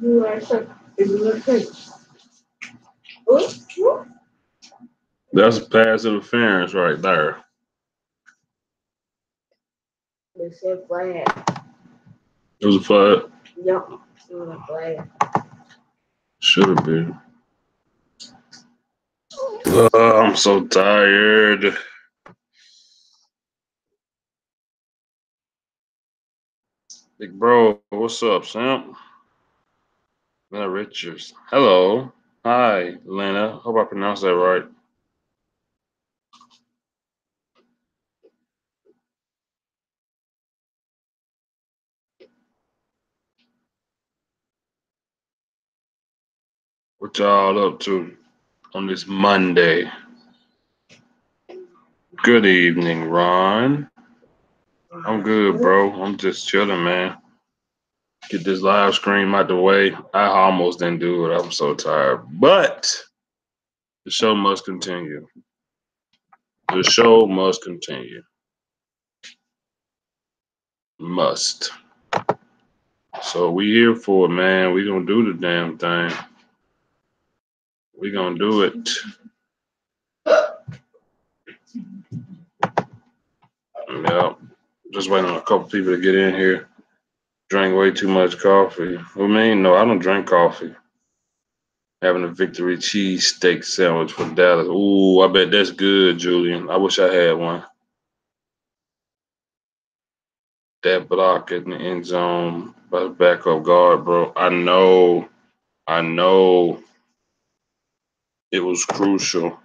You are so. If you look at ooh, That's pass interference right there. they said flag. It was a flag. Yep, it was a flag. Should have been. I'm so tired. Big bro, what's up, Sam? Lena Richards. Hello. Hi, Lena. Hope I pronounced that right. What y'all up to on this Monday? Good evening, Ron. I'm good, bro. I'm just chilling, man. Get this live stream out the way. I almost didn't do it. I'm so tired. But the show must continue. The show must continue. Must. So we here for it, man. We gonna do the damn thing. We gonna do it. Yep. Just waiting on a couple people to get in here. Drank way too much coffee. I mean, no, I don't drink coffee. Having a victory cheesesteak sandwich for Dallas. Ooh, I bet that's good, Julian. I wish I had one. That block in the end zone by the backup guard, bro. I know it was crucial.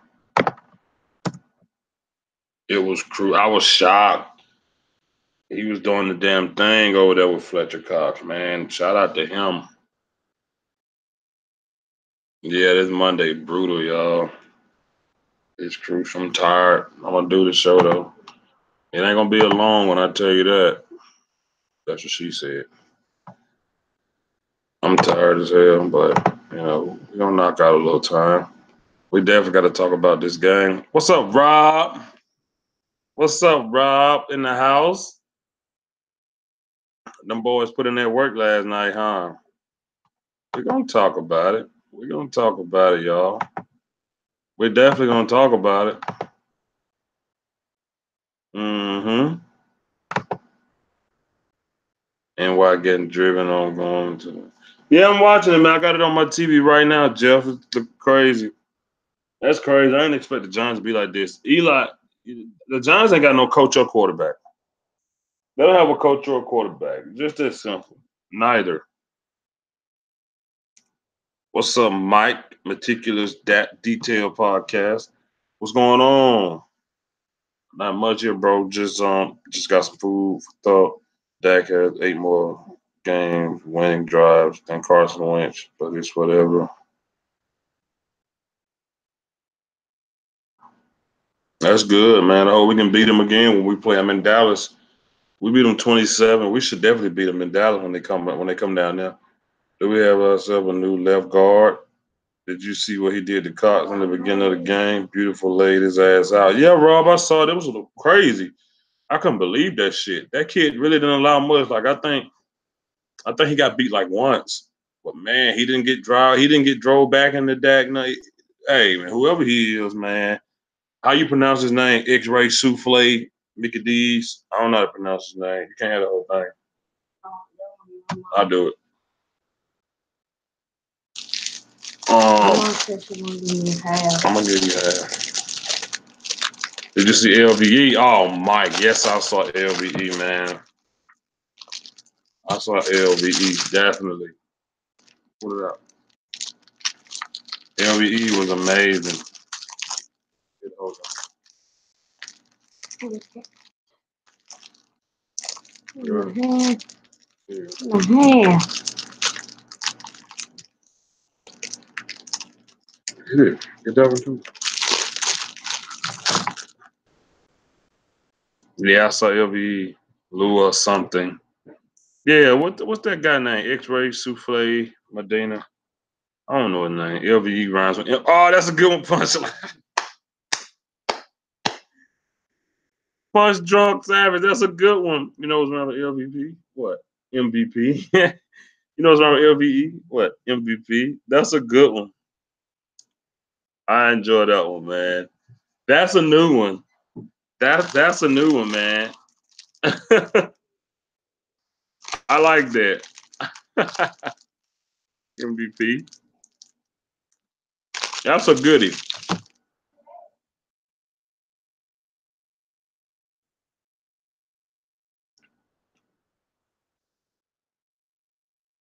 It was I was shocked. He was doing the damn thing over there with Fletcher Cox, man. Shout out to him. Yeah, this Monday brutal, y'all. It's crucial. I'm tired. I'm gonna do the show though. It ain't gonna be a long one, I tell you that. That's what she said. I'm tired as hell, but we're gonna knock out a little time. We definitely gotta talk about this game. What's up, Rob? What's up, Rob? In the house? Them boys put in their work last night, huh? We're gonna talk about it. We're gonna talk about it, y'all. We're definitely gonna talk about it. Mm-hmm. And why getting driven on going to. Yeah, I'm watching it, man. I got it on my TV right now, Jeff. It's crazy. That's crazy. I didn't expect the Giants to be like this. Eli, the Giants ain't got no coach or quarterback. They don't have a coach or a quarterback. Just that simple. Neither. What's up, Mike? Meticulous Detail Podcast. What's going on? Not much here, bro. Just got some food for thought. Dak has 8 more games, winning drives than Carson Wentz, but it's whatever. That's good, man. I hope we can beat them again when we play them in Dallas. We beat them 27. We should definitely beat them in Dallas when they come down there. Do we have ourselves a new left guard? Did you see what he did to Cox in the beginning of the game? Beautiful, laid his ass out. Yeah, Rob, I saw it. It was a little crazy. I couldn't believe that shit. That kid really didn't allow much. Like I think he got beat like once, but man, he didn't get drove. He didn't get drove back in the dag. No, hey man, whoever he is, man, how you pronounce his name? X-ray souffle, Mickey D's. I don't know how to pronounce his name. You can't have the whole thing. I'll do it. I Um, want to give you half. I'm gonna give you half. Did you see LVE? Oh, Mike, yes, I saw LVE, man. I saw LVE definitely. Put it up. LVE was amazing. Hold on. Here. My Here. Get that one too. Yeah, I saw LVE. Lua something. Yeah, what's that guy name? X-Ray Souffle Medina. I don't know his name. LVE rhymes with oh, that's a good one. Punch drunk savage. That's a good one. You know what's around with LVP? What? MVP. You know what's wrong with LVE? What? MVP? That's a good one. I enjoy that one, man. That's a new one. That's a new one, man. I like that. MVP. That's a goodie.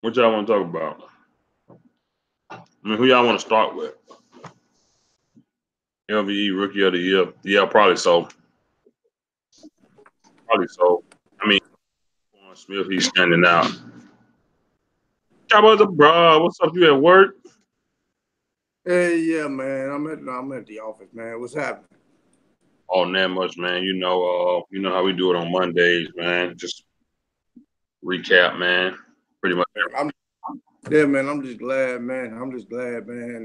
What y'all want to talk about? I mean, who y'all want to start with? LVE Rookie of the Year. Yeah, probably so. Probably so. I mean, Smith, he's standing out. Cowboys, bro. What's up? You at work? Hey, yeah, man. I'm at the office, man. What's happening? Oh, not much, man. You know how we do it on Mondays, man. Just recap, man. Pretty much. Man. I'm just glad, man.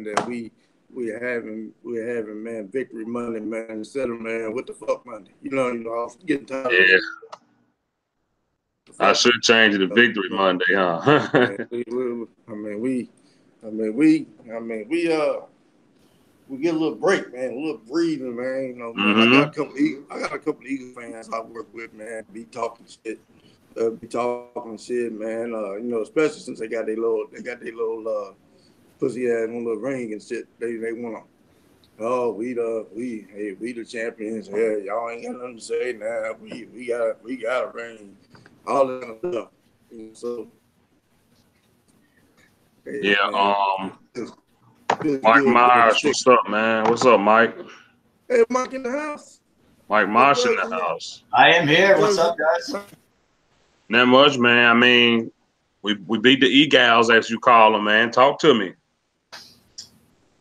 That we're having, man, Victory Monday, man. Instead of, man, what the fuck Monday? I was getting tired of Yeah, it. I should change it to Victory Monday, huh? Man, we get a little break, man, a little breathing, man. Man, I got a couple of Eagle fans I work with, man. Be talking shit, man. Especially since they got their little pussy ass little ring and shit. They want to. Oh, we the champions. Yeah, y'all ain't got nothing to say now. We got a ring. All that stuff. So Yeah. man, Mike Myers, what's up, man? What's up, Mike? Hey, Mike in the house. Mike Marsh in the house. I am here. What's up, guys? Not much, man. I mean, we beat the Eagles, as you call them, man. Talk to me.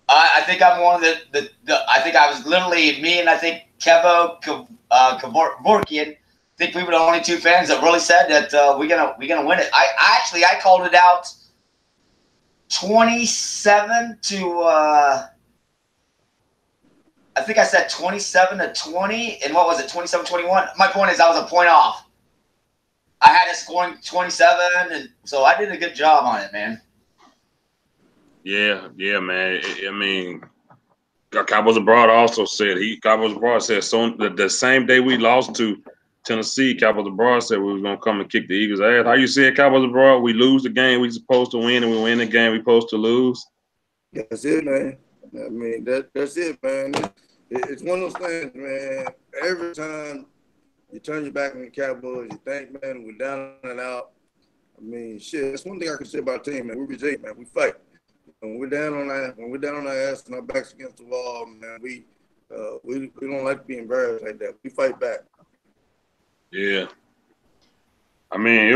I think I'm one of the I think I was literally me and I think Kevo Kevorkian. I think we were the only two fans that really said that we're gonna win it. I called it out 27 to I think I said 27-20, and what was it, 27-21? My point is I was a point off. I had it scoring 27, and so I did a good job on it, man. Yeah, man. I mean, Cowboys Abroad also said Cowboys Abroad said so the same day we lost to Tennessee, Cowboys Abroad said we was gonna come and kick the Eagles' ass. How you see it, Cowboys Abroad? We lose the game we supposed to win, and we win the game we supposed to lose. That's it, man. I mean, that's it, man. It's one of those things, man. Every time you turn your back on the Cowboys, you think, man, we're down and out. I mean, shit. That's one thing I can say about our team, man. We resilient, man. We fight. When we're down on our ass and our backs against the wall, man, we don't like to be embarrassed like that. We fight back. Yeah. I mean, it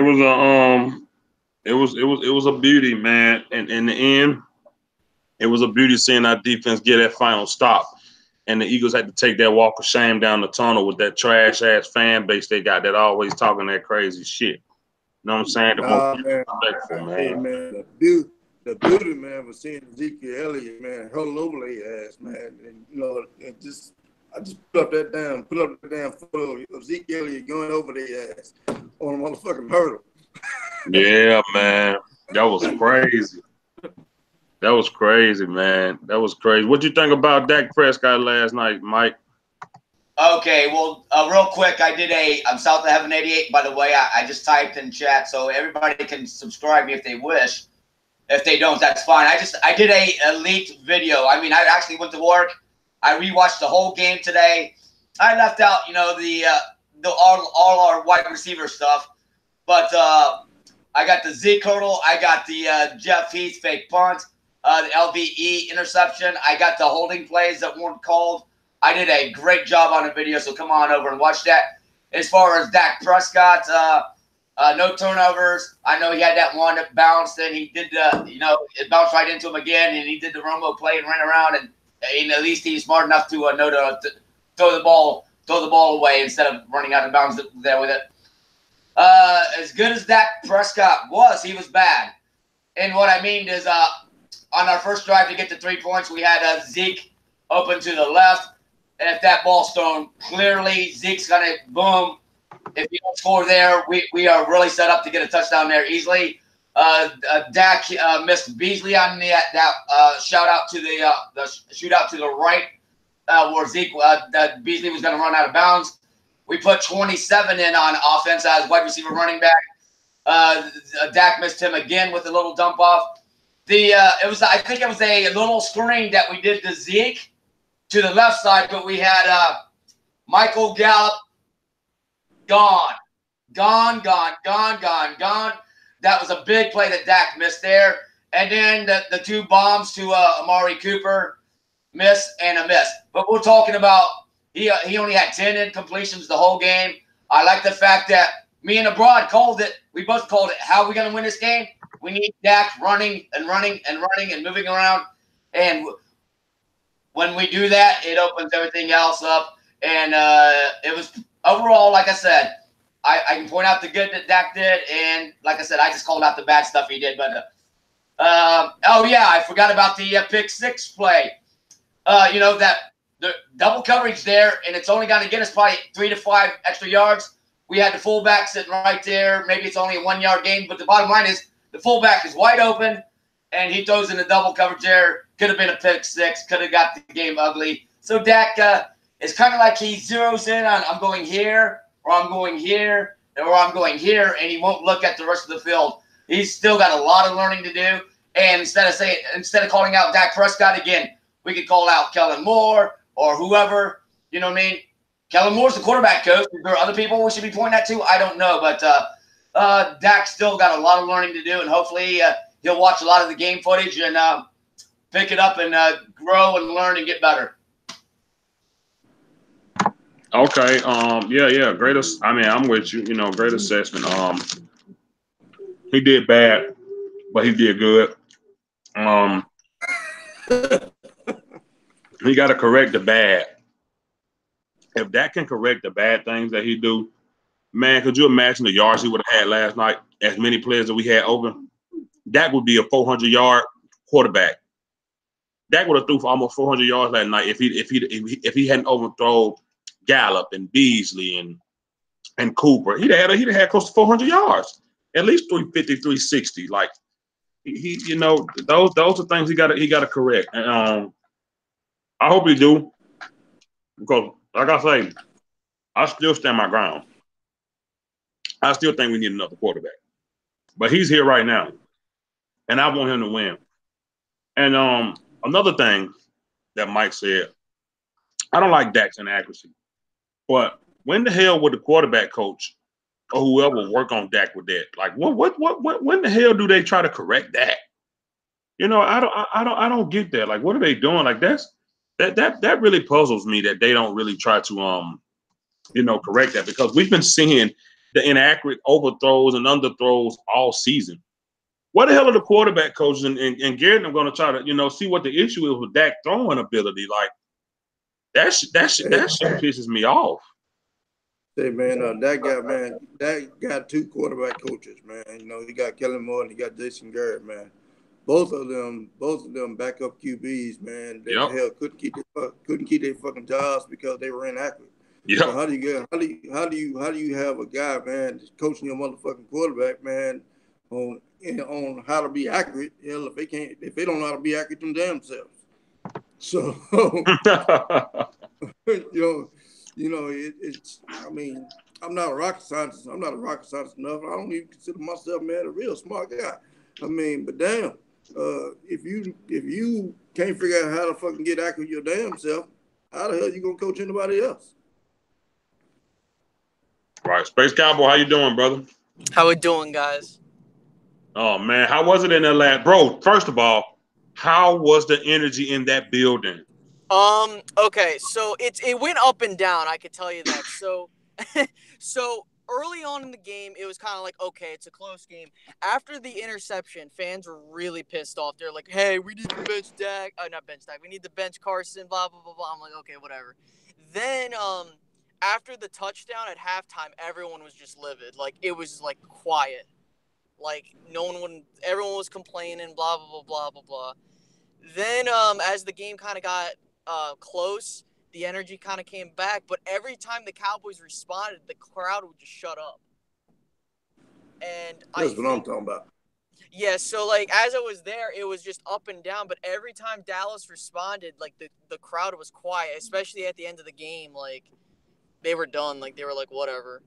was a beauty, man. And in the end, it was a beauty seeing our defense get that final stop. And the Eagles had to take that walk of shame down the tunnel with that trash ass fan base they got that always talking that crazy shit. You know what I'm saying? Man. Respectful, man. Hey, man, the beauty, man, was seeing Ezekiel Elliott, man, hurl over their ass, man. And, I just put up that damn photo of Ezekiel Elliott going over their ass on a motherfucking hurdle. Yeah, man. That was crazy. That was crazy, man. That was crazy. What'd you think about Dak Prescott last night, Mike? Okay, well, real quick, I'm South of Heaven 88, by the way. I just typed in chat, so everybody can subscribe me if they wish. If they don't, that's fine. I did a leaked video. I mean, I actually went to work. I rewatched the whole game today. I left out, all our wide receiver stuff, but I got the Zeke hurdle. I got the Jeff Heath fake punt, the LVE interception. I got the holding plays that weren't called. I did a great job on the video, so come on over and watch that. As far as Dak Prescott, no turnovers. I know he had that one that bounced, and he did it bounced right into him again, and he did the Romo play and ran around, and at least he's smart enough to know to throw the ball away instead of running out of bounds there with it. As good as Dak Prescott was, he was bad. And what I mean is, on our first drive to get to 3 points, we had Zeke open to the left. And if that ball's thrown clearly, Zeke's going to boom. If you don't score there, we are really set up to get a touchdown there easily. Dak missed Beasley on that shout out to the shootout to the right, where Zeke Beasley was going to run out of bounds. We put 27 in on offense as wide receiver running back. Dak missed him again with a little dump off. I think it was a little screen that we did to Zeke to the left side, but we had Michael Gallup gone. That was a big play that Dak missed there. And then the two bombs to Amari Cooper, miss and a miss. But we're talking about he only had 10 incompletions the whole game. I like the fact that me and Abroad called it. We both called it. How are we going to win this game? We need Dak running and moving around. And when we do that, it opens everything else up. And it was overall, like I said, I can point out the good that Dak did. And like I said, I just called out the bad stuff he did. But, I forgot about the pick six play. That the double coverage there, and it's only going to get us probably 3 to 5 extra yards. We had the fullback sitting right there. Maybe it's only a 1 yard gain, but the bottom line is the fullback is wide open, and he throws in the double coverage there. Could have been a pick six. Could have got the game ugly. So Dak is kind of like he zeroes in on I'm going here, or I'm going here, or I'm going here, and he won't look at the rest of the field. He's still got a lot of learning to do. And instead of calling out Dak Prescott again, we could call out Kellen Moore or whoever. You know what I mean? Kellen Moore's the quarterback coach. Is there other people we should be pointing at too? I don't know. But Dak's still got a lot of learning to do, and hopefully he'll watch a lot of the game footage and pick it up and grow and learn and get better. Okay. Yeah. I'm with you. Great assessment. He did bad, but he did good. He got to correct the bad. If that can correct the bad things that he do, man, could you imagine the yards he would have had last night? As many players that we had open, that would be a 400-yard quarterback. Dak would have threw for almost 400 yards that night if he hadn't overthrown Gallup and Beasley and Cooper. He'd have had close to 400 yards, at least 350, 360. Like he those are things he got to correct. And I hope he do, because like I say, I still stand my ground. I still think we need another quarterback, but he's here right now, and I want him to win. And another thing that Mike said, I don't like Dak's inaccuracy, but when the hell would the quarterback coach or whoever work on Dak with that? Like, what? When the hell do they try to correct that? I don't get that. Like, what are they doing? Like, that really puzzles me that they don't really try to correct that, because we've been seeing the inaccurate overthrows and underthrows all season. What the hell are the quarterback coaches and Garrett are going to try to see what the issue is with Dak throwing ability? Like that shit pisses me off. Say, man, Dak got two quarterback coaches, man. He got Kellen Moore and he got Jason Garrett, man. Both of them backup QBs, man. They hell couldn't keep their fucking jobs because they were inaccurate. Yeah. So how do you have a guy, man, that's coaching your motherfucking quarterback, man, on how to be accurate? Hell, if they don't know how to be accurate them damn selves. So it's. I mean, I'm not a rocket scientist. I'm not a rocket scientist enough. I don't even consider myself, man, a real smart guy. I mean, but damn, if you can't figure out how to fucking get accurate your damn self, how the hell you gonna coach anybody else? Right, Space Cowboy, how you doing, brother? How we doing, guys? Oh man, how was it in that lab, bro? First of all, how was the energy in that building? Okay, so it went up and down. I could tell you that. So, so early on in the game, it was kind of like, okay, it's a close game. After the interception, fans were really pissed off. They're like, hey, we need to bench Dak. Not bench Dak. We need to bench Carson. Blah blah blah blah. I'm like, okay, whatever. Then after the touchdown at halftime, everyone was just livid. Like, it was like quiet. Like, everyone was complaining, blah blah blah blah blah blah. Then as the game kind of got close, the energy kind of came back, but every time the Cowboys responded, the crowd would just shut up. And that's what I'm talking about. Yeah, so like as I was there, it was just up and down. But every time Dallas responded, like the crowd was quiet, especially at the end of the game. Like they were done. Like they were like whatever,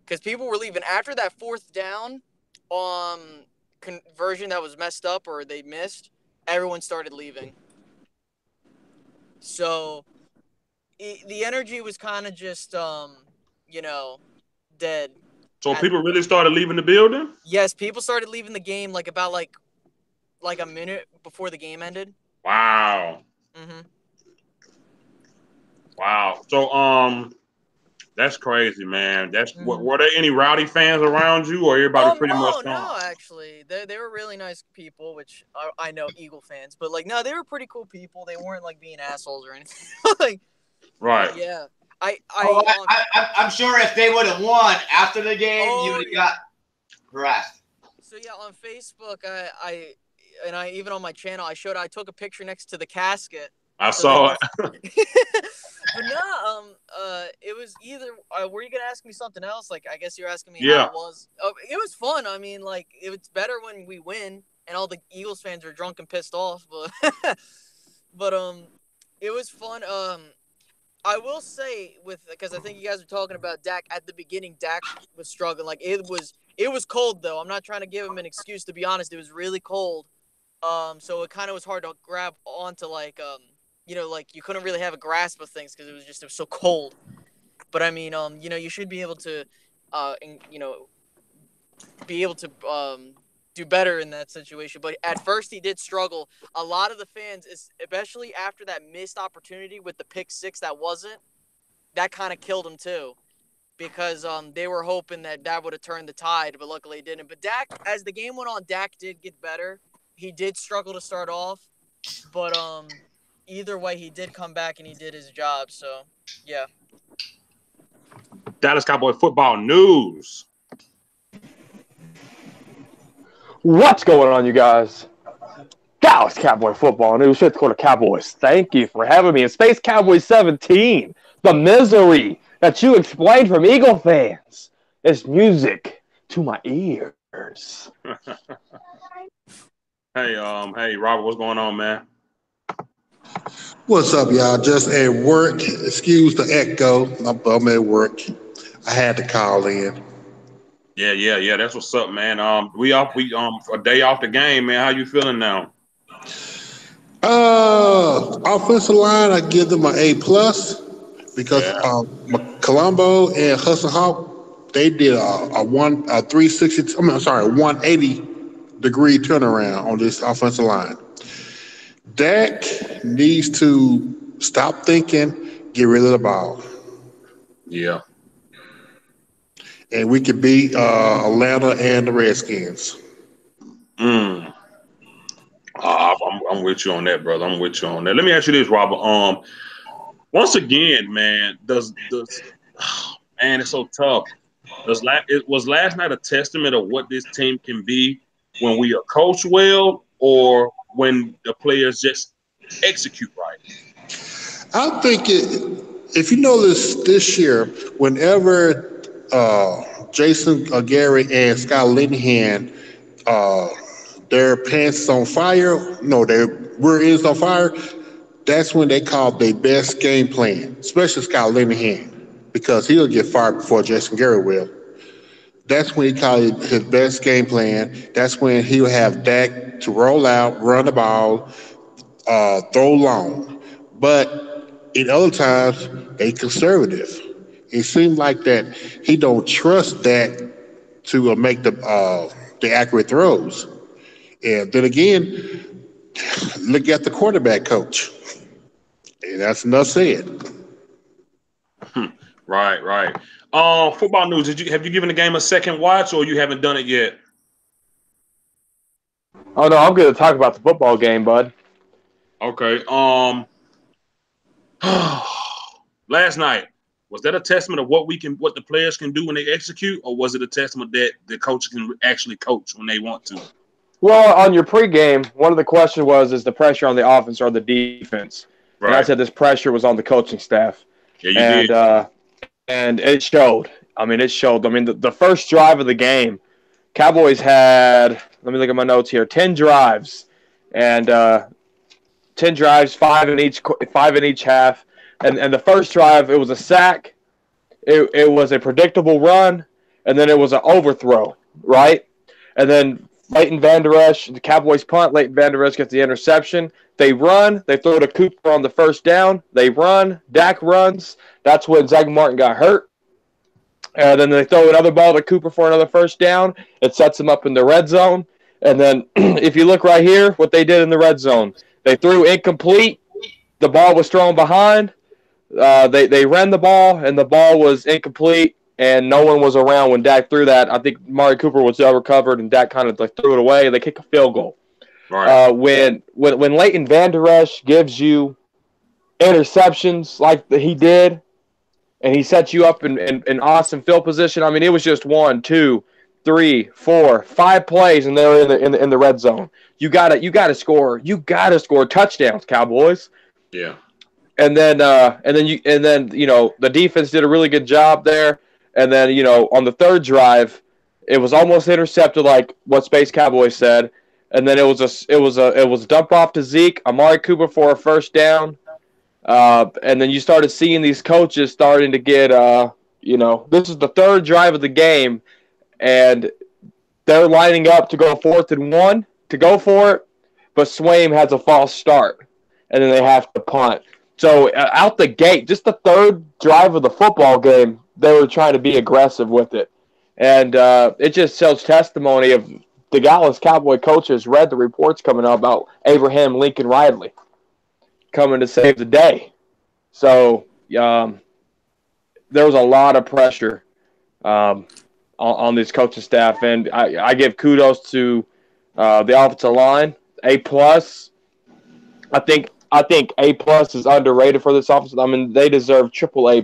because people were leaving after that fourth down, conversion that was messed up or they missed. Everyone started leaving. So the energy was kind of just you know dead. So people really started leaving the building? Yes, people started leaving the game like about like a minute before the game ended. Wow. Mm-hmm. Wow. So that's crazy, man. That's Mm-hmm. were there any rowdy fans around you, or everybody pretty much calm? No, actually, they were really nice people, which I know Eagle fans, but like no, they were pretty cool people. They weren't like being assholes or anything. Like, Right. yeah, I'm sure if they would have won after the game, you would have got harassed. So yeah, on Facebook, I even on my channel, I took a picture next to the casket. I saw it. But no, it was either. Were you gonna ask me something else? Like, I guess you're asking me how it was. It was fun. I mean, like, it's better when we win and all the Eagles fans are drunk and pissed off. But, but it was fun. I will say because I think you guys were talking about Dak at the beginning. Dak was struggling. Like it was cold though. I'm not trying to give him an excuse. To be honest, it was really cold. So it kind of was hard to grab onto like like you couldn't really have a grasp of things because it was so cold. But I mean, you should be able to, be able to do better in that situation. But at first he did struggle. A lot of the fans, especially after that missed opportunity with the pick six that kind of killed him too. Because they were hoping that would have turned the tide, but luckily it didn't. But Dak, as the game went on, Dak did get better. He did struggle to start off, but either way, he did come back and he did his job. So, yeah. Dallas Cowboy football news. What's going on, you guys? Dallas Cowboy football news. Fifth quarter Cowboys. Thank you for having me in Space Cowboys 17. The misery that you explained from Eagle fans is music to my ears. Hey, Robert, what's going on, man? What's up, y'all? Just at work. Excuse the echo. I'm at work. I had to call in. Yeah. That's what's up, man. We a day off the game, man. How you feeling now? Offensive line, I give them an A+ because Colombo and Hudson Hawk, they did a 180-degree turnaround on this offensive line. Dak needs to stop thinking, get rid of the ball. Yeah. And we could beat Atlanta and the Redskins. I'm with you on that, brother. I'm with you on that. Let me ask you this, Robert. Once again, man, man, it's so tough. Was last night a testament of what this team can be when we are coached well, or when the players just execute right? I think if you notice this year, whenever Jason Gary and Scott Linehan, their pants is on fire, no, their rear is on fire, that's when they call their best game plan, especially Scott Linehan, because he'll get fired before Jason Gary will. That's when he called his best game plan. That's when he'll have Dak to roll out, run the ball, throw long. But in other times, they conservative. It seems like that he don't trust Dak to make the accurate throws. And then again, look at the quarterback coach. And that's enough said. Right. Football news. Have you given the game a second watch, or you haven't done it yet? Oh no, I'm going to talk about the football game, bud. Okay. Last night, was that a testament of what the players can do when they execute, or was it a testament that the coach can actually coach when they want to? Well, on your pregame, one of the questions was, is the pressure on the offense or the defense? Right. And I said this pressure was on the coaching staff. Yeah, you did. And it showed. I mean, it showed. I mean, the first drive of the game, Cowboys had let me look at my notes here. 10 drives, and 10 drives, five in each half. And the first drive, it was a sack. It was a predictable run, and then it was an overthrow, right? And then Leighton Vander Esch, the Cowboys punt. Leighton Vander Esch gets the interception. They run. They throw to Cooper on the first down. They run. Dak runs. That's when Zach Martin got hurt. And then they throw another ball to Cooper for another first down. It sets them up in the red zone. And then if you look right here, what they did in the red zone, they threw incomplete. The ball was thrown behind. They ran the ball, and the ball was incomplete, and no one was around when Dak threw that. I think Mari Cooper was recovered, and Dak kind of like threw it away. They kick a field goal. Right. When Leighton Vander Esch gives you interceptions like he did, and he sets you up in awesome field position. I mean, it was just 1, 2, 3, 4, 5 plays, and they were in the red zone. You gotta score. You gotta score touchdowns, Cowboys. Yeah. And then the defense did a really good job there. And then on the third drive, it was almost intercepted, like what Space Cowboys said. And then it was a dump off to Zeke, Amari Cooper for a first down. And then you started seeing these coaches starting to get, this is the third drive of the game, and they're lining up to go 4th and 1 to go for it, but Swaim has a false start, and then they have to punt. So out the gate, just the third drive of the football game, they were trying to be aggressive with it. And it just shows testimony of the Dallas Cowboy coaches read the reports coming out about Abraham Lincoln Riley coming to save the day. So there was a lot of pressure on this coaching staff, and I give kudos to the offensive line. A+. I think A+ is underrated for this offense. I mean, they deserve triple A+.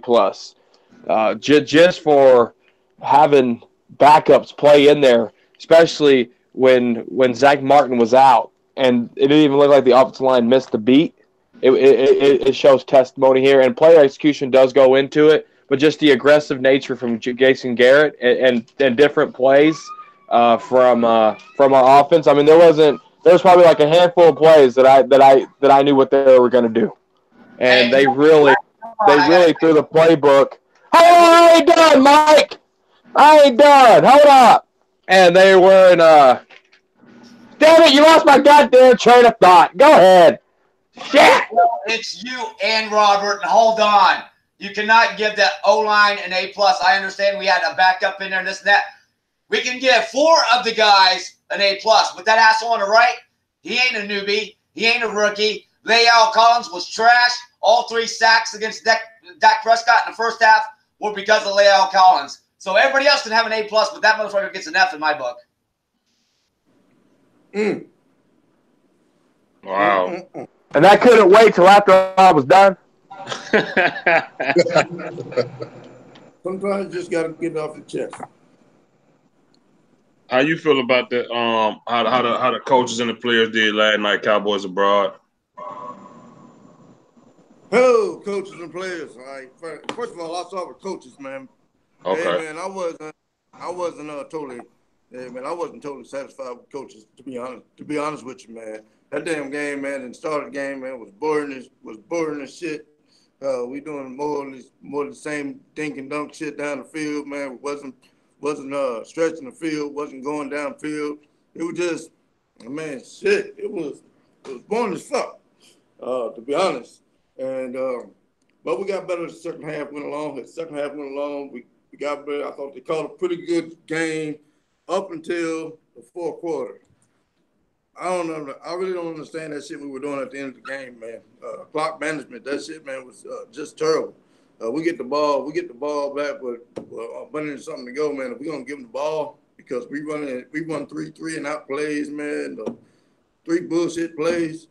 Just for having backups play in there, especially when Zach Martin was out, and it didn't even look like the offensive line missed a beat. It shows testimony here, and player execution does go into it, but just the aggressive nature from Jason Garrett and different plays from our offense. I mean, there was probably like a handful of plays that I knew what they were going to do, and they really threw the playbook. Hold on, I ain't done, Mike. I ain't done. Hold up. And they were in damn it, you lost my goddamn train of thought. Go ahead. Shit. It's you and Robert, and hold on. You cannot give that O-line an A+. I understand we had a backup in there and this and that. We can give 4 of the guys an A+, but that asshole on the right, he ain't a newbie. He ain't a rookie. Leal Collins was trash. All 3 sacks against Dak Prescott in the first half were because of Leal Collins. So everybody else can have an A+, but that motherfucker gets an F in my book. Wow. And that couldn't wait till after I was done. Sometimes you just got to get it off the chest. How you feel about that? How the coaches and the players did last night, Cowboys abroad? Oh, coaches and players. All right. First of all, I'll start with coaches, man. Okay. Hey, man, I wasn't totally satisfied with coaches, to be honest with you, man. That damn game, man, and started the game, man, was boring as shit. We doing more of the same dink and dunk shit down the field, man. Wasn't stretching the field, wasn't going downfield. It was just, man, shit. It was boring as fuck, to be honest. And but we got better as the second half went along. We got better. I thought they called a pretty good game up until the fourth quarter. I don't know. I really don't understand that shit we were doing at the end of the game, man. Clock management, that shit, man, was just terrible. We get the ball back with a bunch of something to go, man. If we're gonna give them the ball, because we run 3 and out plays, man, 3 bullshit plays.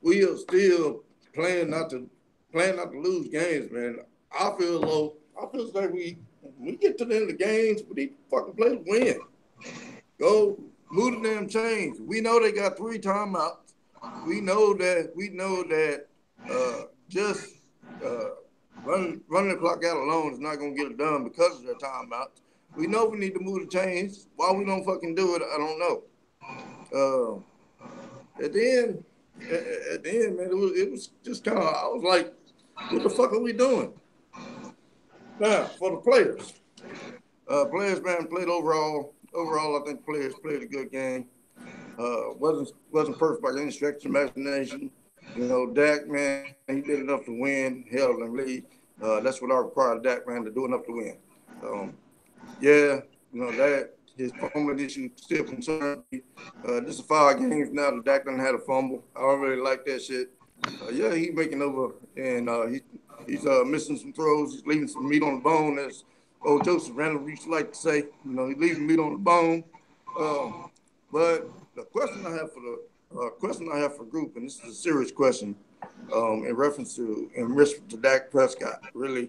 We are still playing not to lose games, man. I feel like we get to the end of the games, we need to fucking play to win. Go move the damn chains. We know they got 3 timeouts. We know that just running the clock out alone is not gonna get it done because of their timeouts. We know we need to move the chains. Why we don't fucking do it, I don't know. At the end, man, it was just kind of. I was like, what the fuck are we doing? Now for the players. Players, man, played overall. Overall, I think players played a good game. Wasn't perfect by any stretch of imagination. You know, Dak, man, he did enough to win. Hell, in the league, that's what I require of Dak, man, to do enough to win. Um, yeah, you know that his fumbling issue still concerns me. This is 5 games now that Dak done had a fumble. I don't really like that shit. Yeah, he's making over, and he's missing some throws. He's leaving some meat on the bone, as old Joseph Randall used to like to say. You know, he's leaving meat on the bone. Um, but the question I have for the group, and this is a serious question, in reference to Dak Prescott. Really,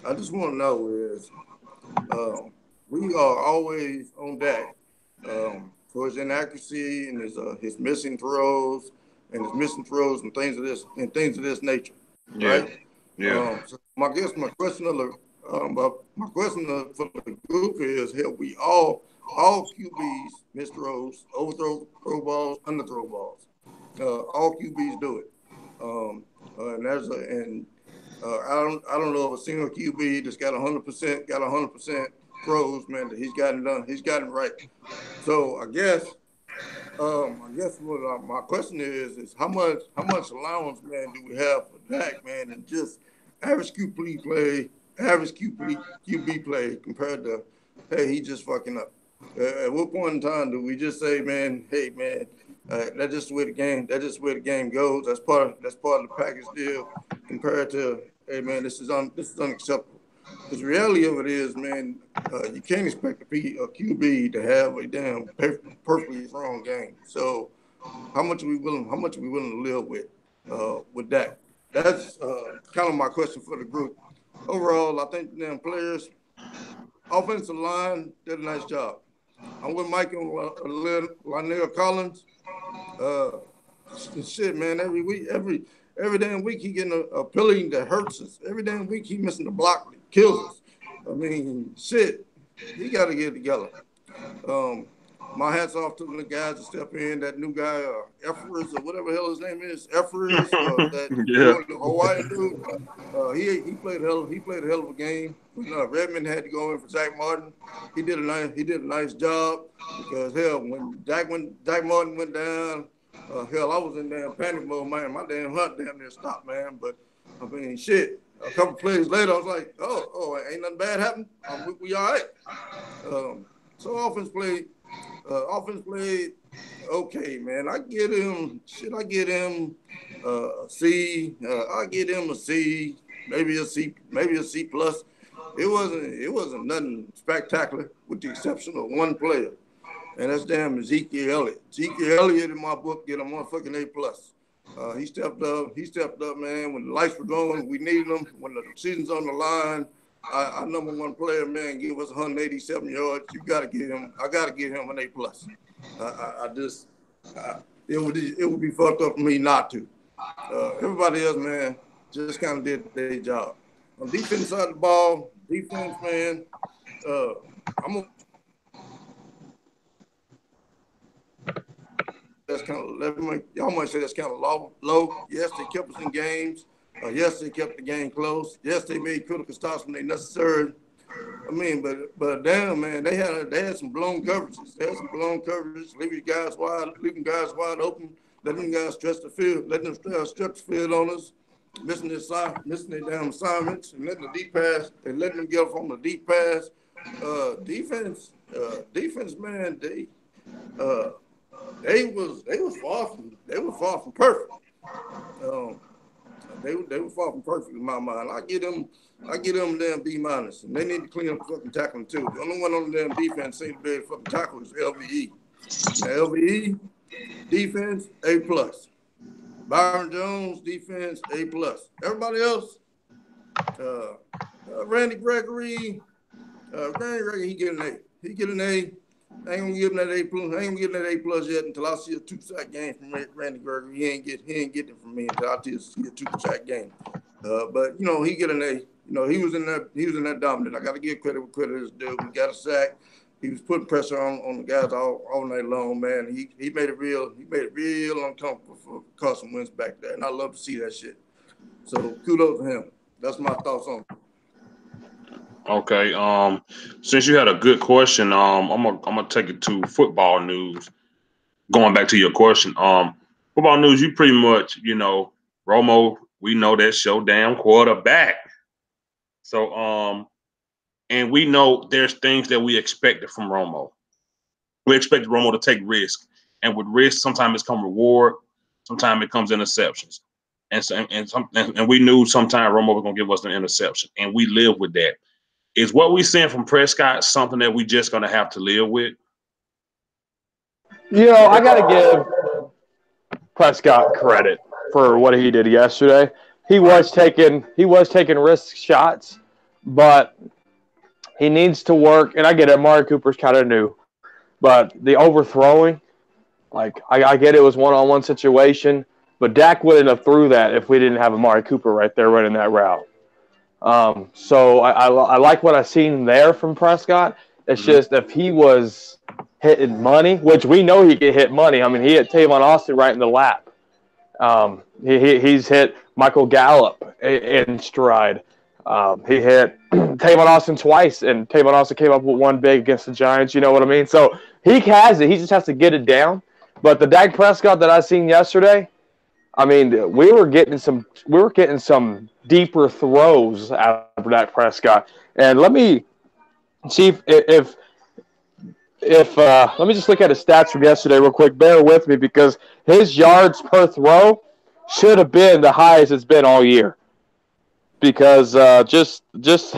I just want to know is we are always on Dak for his inaccuracy and his missing throws and things of this nature, Yeah, right? yeah, So my question for the group is: Have we all QBs miss throws, overthrow throw balls, underthrow balls? All QBs do it, and I don't know of a single QB that's got 100% throws, man, that he's gotten done. He's gotten right. So I guess what my question is how much allowance, man, do we have for Dak, man, and just average QB play compared to, hey, he just fucking up. At what point in time do we just say, man, hey, man, that's just the way the game. That's just the way the game goes. That's part of the package deal. Compared to, hey, man, this is unacceptable. Because the reality of it is, man, you can't expect a QB to have a damn perfectly wrong game. So how much are we willing? How much are we willing to live with that? That's kind of my question for the group. Overall, I think the damn players, offensive line, did a nice job. I'm with Mike and Lionel Collins. Uh, shit, man. Every damn week he getting a pilling that hurts us. Every damn week he missing the block that kills us. I mean, shit. He got to get it together. Um, my hats off to the guys that step in. That new guy, Efforts or whatever the hell his name is, Efforts, that yeah. the Hawaiian dude. He played a hell of a game. When Redmond had to go in for Zach Martin, he did a nice job because hell, when Zach Martin went down, hell, I was in damn panic mode, man. My damn hunt damn near stopped, man. But I mean, shit. A couple plays later, I was like, ain't nothing bad happened. We all right. So offense played okay, man. I get him a C. I get him a C, maybe a C plus. It wasn't nothing spectacular with the exception of one player. And that's damn Ezekiel Elliott. Ezekiel Elliott in my book get a motherfucking A plus. He stepped up. He stepped up, man. When the lights were going, we needed him. When the season's on the line, our number one player, man, give us 187 yards. You got to get him. I got to get him an A plus. It would be fucked up for me not to. Everybody else, man, just kind of did their job. On defense side of the ball, defense, man, I'm gonna that's kind of y'all might say that's kind of low. Yes, they kept us in games. Yes, they kept the game close. Yes, they made critical stops when they necessary. I mean, but damn, man, they had some blown coverages. They had some blown coverages, leaving guys wide open, letting them guys stretch the field, letting them stretch the field on us, missing their damn assignments, and letting the deep pass, and letting them get off on the deep pass. Defense, man, they were far from perfect. Um, they were far from perfect in my mind. I get them damn B minus, and they need to clean up the fucking tackling too. The only one on the damn defense seems to be able to fucking tackle is LVE. Now LVE defense A plus. Byron Jones defense A plus. Everybody else, Randy Gregory, he get an A. He get an A. I ain't gonna give him that A plus. I ain't gonna give him that A plus yet until I see a 2-sack game from Randy Gregory. He ain't getting it from me until I see a 2-sack game. But you know, he get an A. You know, he was in that dominant. I got to give credit where credit is due. We got a sack. he was putting pressure on the guys all night long, man. He made it real uncomfortable for Carson Wentz back there, and I love to see that shit. So kudos to him. That's my thoughts on it. Okay. Since you had a good question, I'm gonna take it to football news. Going back to your question, football news. You pretty much, Romo. We know that's your damn quarterback. So, and we know there's things that we expected from Romo. We expected Romo to take risk, and with risk, sometimes it comes reward, sometimes it comes interceptions, and we knew sometimes Romo was gonna give us an interception, and we live with that. Is what we seeing from Prescott something that we just gonna have to live with? I got to give Prescott credit for what he did yesterday. He was taking risk shots, but he needs to work. And I get it, Amari Cooper's kind of new, but the overthrowing, like I get it was one-on-one situation, but Dak wouldn't have threw that if we didn't have Amari Cooper right there running that route. So I like what I've seen there from Prescott. It's just if he was hitting money, which we know he can hit money. I mean, he hit Tavon Austin right in the lap. He's hit Michael Gallup in stride. He hit Tavon Austin twice, and Tavon Austin came up with one big against the Giants. You know what I mean? So he has it. He just has to get it down. But the Dak Prescott that I seen yesterday, I mean, we were getting some deeper throws out of Dak Prescott. And let me see if let me just look at his stats from yesterday real quick. Bear with me because his yards per throw should have been the highest it's been all year. Because just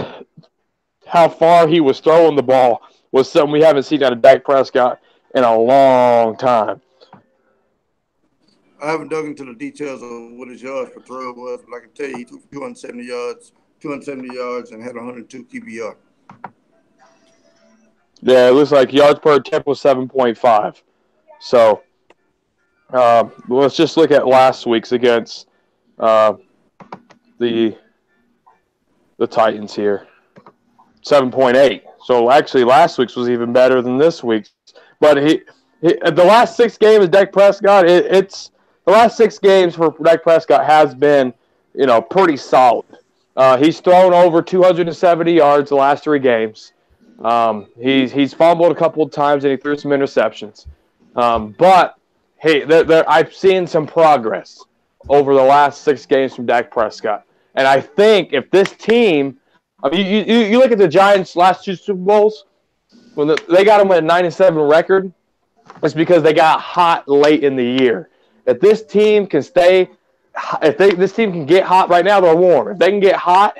how far he was throwing the ball was something we haven't seen out of Dak Prescott in a long time. I haven't dug into the details of what his yards per throw was, but I can tell you he threw 270 yards and had 102 QBR. Yeah, it looks like yards per attempt was 7.5. So let's just look at last week's against the Titans here. 7.8. So actually last week's was even better than this week's. But the last 6 games of Dak Prescott, the last 6 games for Dak Prescott has been, pretty solid. He's thrown over 270 yards the last 3 games. He's fumbled a couple of times and he threw some interceptions. But hey, I've seen some progress over the last 6 games from Dak Prescott. And I think if this team, I mean, you look at the Giants' last 2 Super Bowls, when they got them with a 9-7 record, it's because they got hot late in the year. If this team can this team can get hot right now, they're warm. If they can get hot,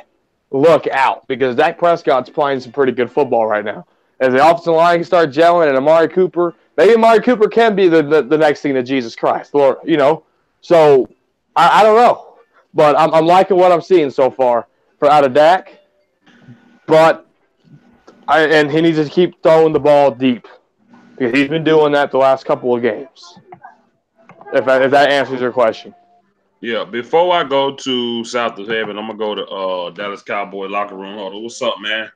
look out because Dak Prescott's playing some pretty good football right now. As the offensive line can start gelling and Amari Cooper, maybe Amari Cooper can be the next thing to Jesus Christ, Lord. So I don't know, but I'm liking what I'm seeing so far out of Dak. But and he needs to keep throwing the ball deep because he's been doing that the last couple of games. If that answers your question. Yeah. Before I go to South of Heaven, I'm gonna go to Dallas Cowboy locker room. Hold on. What's up, man?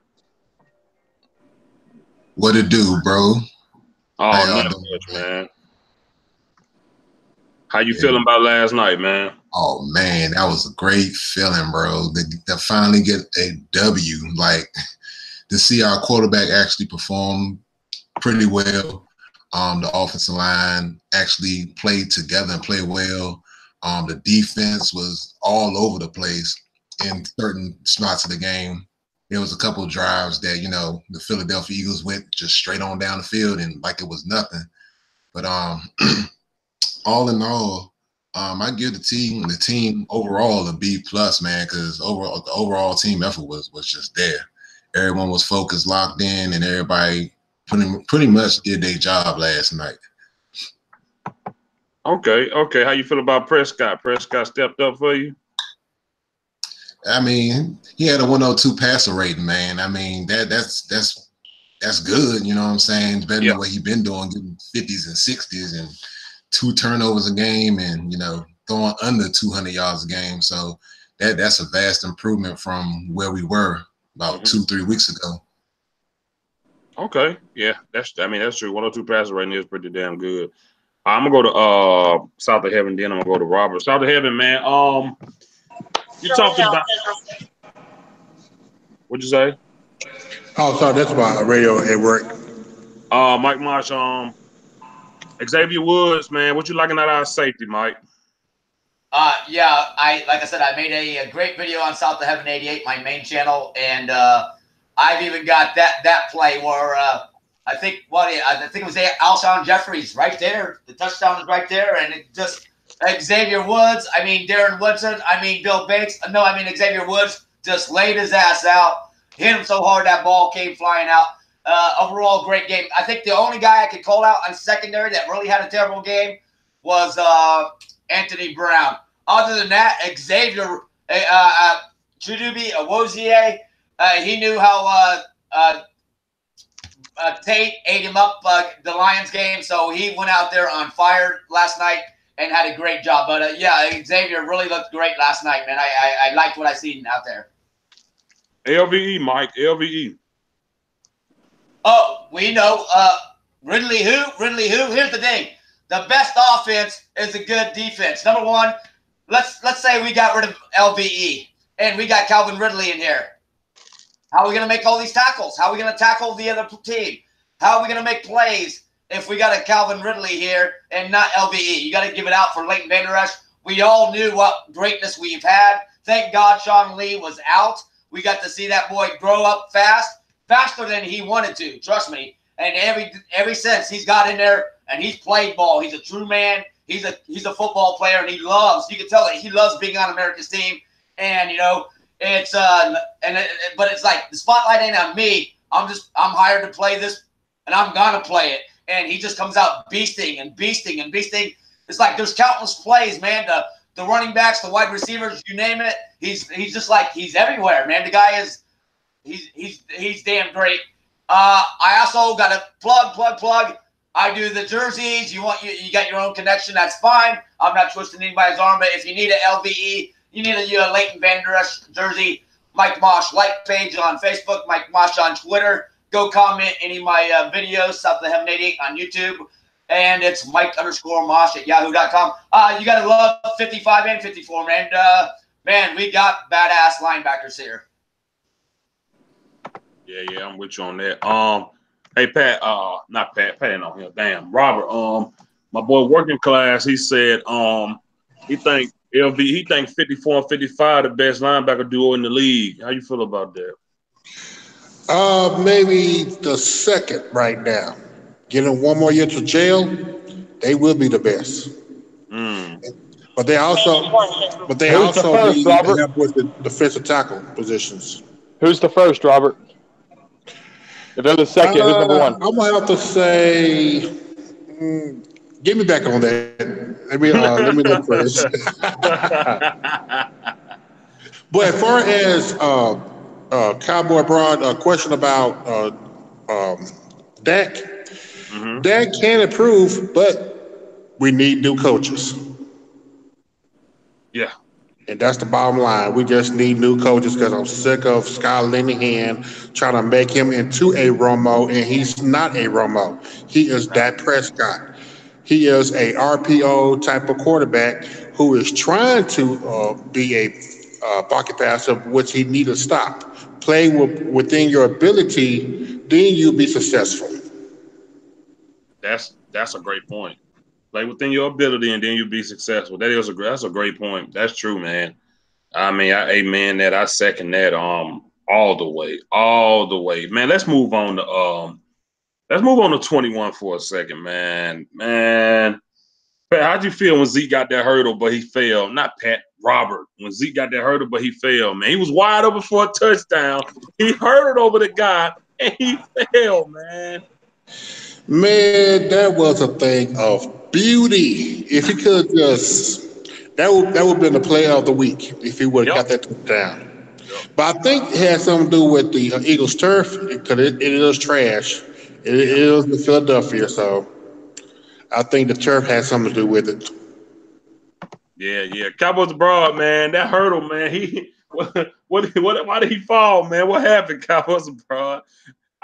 What it do, bro? Oh, not much, man. How you feeling about last night, man? Oh man, that was a great feeling, bro. To finally get a W, like to see our quarterback actually perform pretty well. The offensive line actually played together and played well. The defense was all over the place in certain spots of the game. There was a couple of drives that, the Philadelphia Eagles went just straight on down the field and like it was nothing. But all in all, I give the team overall a B+, man, because the overall team effort was just there. Everyone was focused, locked in, and everybody pretty much did their job last night. Okay. How you feel about Prescott? Prescott stepped up for you? I mean, he had a 102 passer rating, man. I mean, that's good. You know what I'm saying? It's better than what he's been doing, getting 50s and 60s and 2 turnovers a game and, throwing under 200 yards a game. So that's a vast improvement from where we were about 2-3 weeks ago. Okay, yeah, that's true. 102 passer rating is pretty damn good. I'm gonna go to South of Heaven, then I'm gonna go to Robert. South of Heaven, man. You talked about what'd you say? Oh, sorry, that's my radio at work. Mike Marsh, Xavier Woods, man. What you liking out of our safety, Mike? Yeah, like I said, I made a great video on South of Heaven 88, my main channel, and I've even got that play where I think it was Alshon Jeffries right there. The touchdown is right there, and it just Xavier Woods. I mean Darren Woodson. I mean Bill Bates. No, I mean Xavier Woods just laid his ass out, hit him so hard that ball came flying out. Overall, great game. I think the only guy I could call out on secondary that really had a terrible game was Anthony Brown. Other than that, Xavier Chidubi Awozie, he knew how Tate ate him up the Lions game, so he went out there on fire last night and had a great job. But yeah, Xavier really looked great last night, man. I liked what I seen out there. LVE, Mike. LVE. Oh, we know Ridley who? Ridley who? Here's the thing. The best offense is a good defense. Number one, let's say we got rid of LVE and we got Calvin Ridley in here. How are we going to make all these tackles? How are we going to tackle the other team? How are we going to make plays if we got a Calvin Ridley here and not LVE? You got to give it out for Leighton Vander Esch. We all knew what greatness we've had. Thank God Sean Lee was out. We got to see that boy grow up faster than he wanted to. Trust me. And every since he's got in there and he's played ball. He's a true man. He's a football player, and you can tell that he loves being on America's team. And it's but it's like the spotlight ain't on me. I'm hired to play this, and I'm gonna play it. And he just comes out beasting and beasting and beasting. It's like there's countless plays, man. The running backs, the wide receivers, you name it. He's just like he's everywhere, man. The guy is he's damn great. I also got a plug. I do the jerseys. You got your own connection. That's fine. I'm not twisting anybody's arm, but if you need an LVE, you need a Leighton Vander Esch jersey, Mike Mosh like page on Facebook, Mike Mosh on Twitter. Go comment any of my videos, South of Heaven 88 on YouTube. And it's Mike_Mosh at yahoo.com. You got to love 55 and 54, man. Man, we got badass linebackers here. Yeah, I'm with you on that. Hey Pat, not Pat on here. Damn, Robert. My boy Working Class, he said he think 54 and 55 the best linebacker duo in the league. How you feel about that? Maybe the second right now. Getting one more year to jail, they will be the best. But they also Who's the first, need Robert? help with the defensive tackle positions. Who's the first, Robert? If they're the second, who's number one? I'm gonna have to say, get me back on that. Let me look for this. But as far as Cowboy Broad, a question about Dak. Dak can improve, but we need new coaches. Yeah. And that's the bottom line. We just need new coaches because I'm sick of Scott Linehan trying to make him into a Romo, and he's not a Romo. He is Dak Prescott. He is a RPO type of quarterback who is trying to be a pocket passer, which he needs to stop. Play within your ability, then you'll be successful. That's a great point. Play within your ability, and then you'll be successful. That's a great point. That's true, man. I mean, I amen that. I second that. All the way, man. Let's move on to 21 for a second, man. Man, Pat, how'd you feel when Zeke got that hurdle, but he failed? Not Pat, Robert. When Zeke got that hurdle, but he failed, man. He was wide open for a touchdown. He hurdled over the guy, and he failed, man. Man, that was a thing of beauty. If he could just, that would have been the player of the week if he would have got that touchdown. But I think it had something to do with the Eagles turf because it is trash. It is in Philadelphia, so I think the turf had something to do with it. Yeah. Cowboys abroad, man. That hurdle, man. Why did he fall, man? What happened, Cowboys abroad?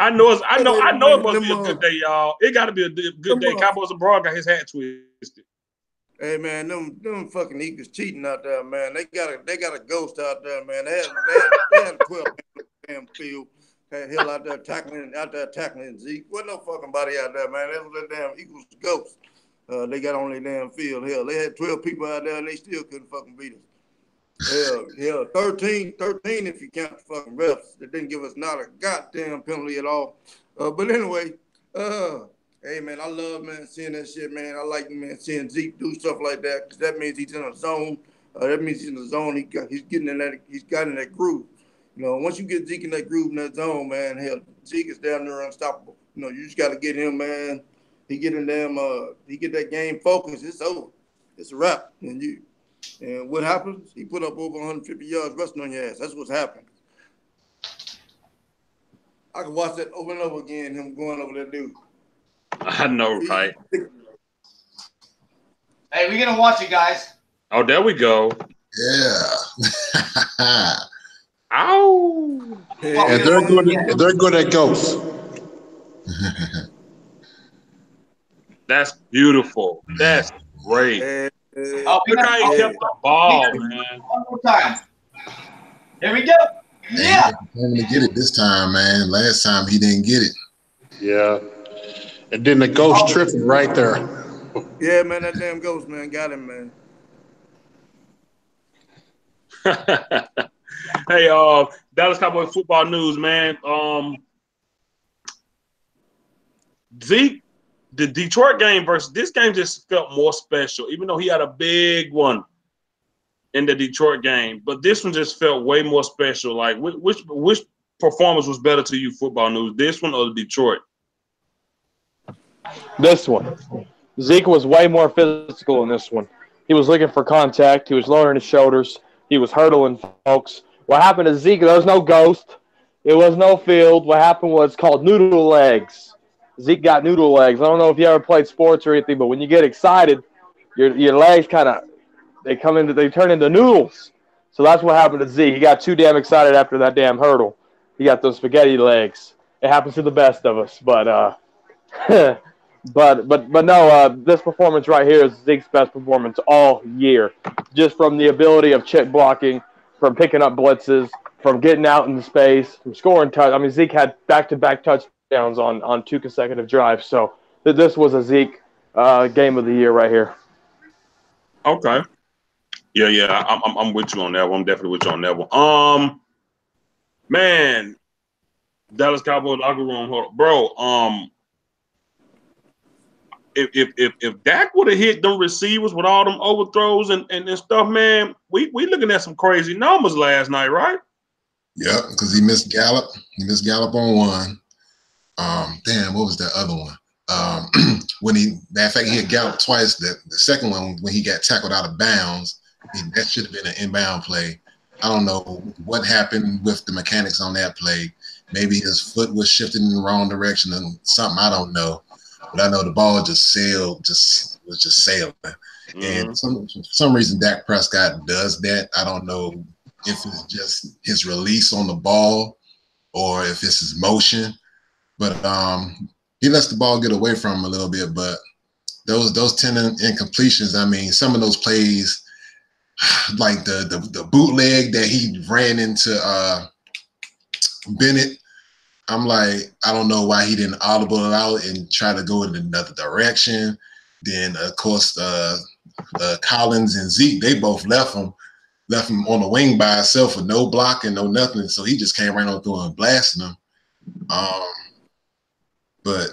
I know it's it must Them, be a good day, y'all. It got to be a good day. Cowboys abroad got his hat twisted. Hey man, them fucking Eagles cheating out there, man. They got a ghost out there, man. They had 12 damn field. Hell out there tackling Zeke. Wasn't no fucking body out there, man. That was that damn Eagles ghost. They got on their damn field. Hell, they had 12 people out there and they still couldn't fucking beat us. Hell, 13 if you count the fucking refs. They didn't give us not a goddamn penalty at all. But anyway, hey man, I love seeing that shit, man. I like seeing Zeke do stuff like that because that means he's in a zone. That means he's in the zone. He's got in that groove. You know, once you get Zeke in that groove in that zone, man, hell, Zeke is down there unstoppable. You know, you just got to get him, man. He get that game focused. It's over. It's a wrap. And what happens? He put up over 150 yards rushing on your ass. That's what's happening. I can watch that over and over again. Him going over that dude. I know, right? Hey, we're gonna watch it, guys. Oh, there we go. Yeah. Ow! And they're good at ghosts. That's beautiful. That's great. Look how he kept the ball, man. One more time. Here we go. Yeah. He's going to get it this time, man. Last time he didn't get it. Yeah. And then the ghost tripping right there. Yeah, man, that damn ghost, man, got him, man. Hey, Dallas Cowboys football news, man. Zeke, the Detroit game versus this game just felt more special, even though he had a big one in the Detroit game. But this one just felt way more special. Like, which performance was better to you, football news, this one or the Detroit? This one. Zeke was way more physical in this one. He was looking for contact. He was lowering his shoulders. He was hurdling folks. What happened to Zeke, there was no ghost. It was no field. What happened was called noodle legs. Zeke got noodle legs. I don't know if you ever played sports or anything, but when you get excited, your legs they turn into noodles. So that's what happened to Zeke. He got too damn excited after that damn hurdle. He got those spaghetti legs. It happens to the best of us, but but no, this performance right here is Zeke's best performance all year. Just from the ability of check blocking, from picking up blitzes, from getting out into space, from scoring touch. I mean, Zeke had back-to-back touchdowns on 2 consecutive drives. So this was a Zeke game of the year right here. Okay. Yeah, I'm with you on that one. I'm definitely with you on that one. Man, Dallas Cowboys locker room, bro. If Dak would have hit them receivers with all them overthrows and stuff, man, we looking at some crazy numbers last night, right? Yep, because he missed Gallup. He missed Gallup on one. Damn, what was that other one? Matter of fact, he hit Gallup twice. The second one, when he got tackled out of bounds, that should have been an inbound play. I don't know what happened with the mechanics on that play. Maybe his foot was shifting in the wrong direction and something, I don't know. But I know the ball just was just sailing. Mm-hmm. And for some reason, Dak Prescott does that. I don't know if it's just his release on the ball or if it's his motion. But he lets the ball get away from him a little bit. But those 10 incompletions, I mean, some of those plays, like the bootleg that he ran into Bennett, I'm like, I don't know why he didn't audible it out and try to go in another direction. Then, of course, Collins and Zeke, they both left him on the wing by himself with no blocking, no nothing. So he just came right on through and blasting him. But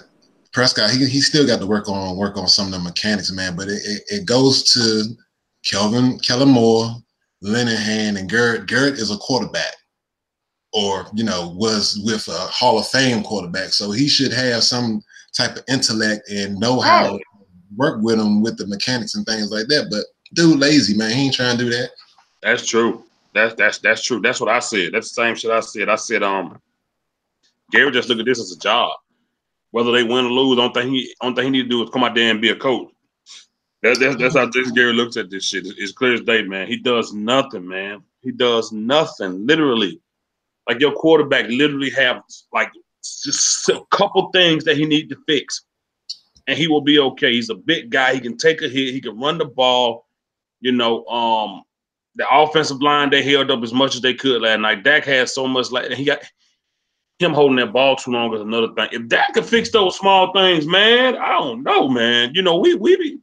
Prescott, he still got to work on some of the mechanics, man. But it goes to Kellen Moore, Linehan, and Garrett. Garrett is a quarterback, or was with a Hall of Fame quarterback, so he should have some type of intellect and know how to work with him with the mechanics and things like that. But dude, lazy, man. He ain't trying to do that. That's true. That's true. That's what I said. That's the same shit I said. I said, Gary just look at this as a job. Whether they win or lose, only thing he need to do is come out there and be a coach. That's how Gary looks at this shit. It's clear as day, man. He does nothing, man. He does nothing, literally. Like your quarterback literally have like just a couple things that he need to fix, and he will be okay. He's a big guy. He can take a hit. He can run the ball. You know, the offensive line, they held up as much as they could last night. Dak had so much, and he got him holding that ball too long is another thing. If Dak could fix those small things, man, I don't know, man. You know, we be.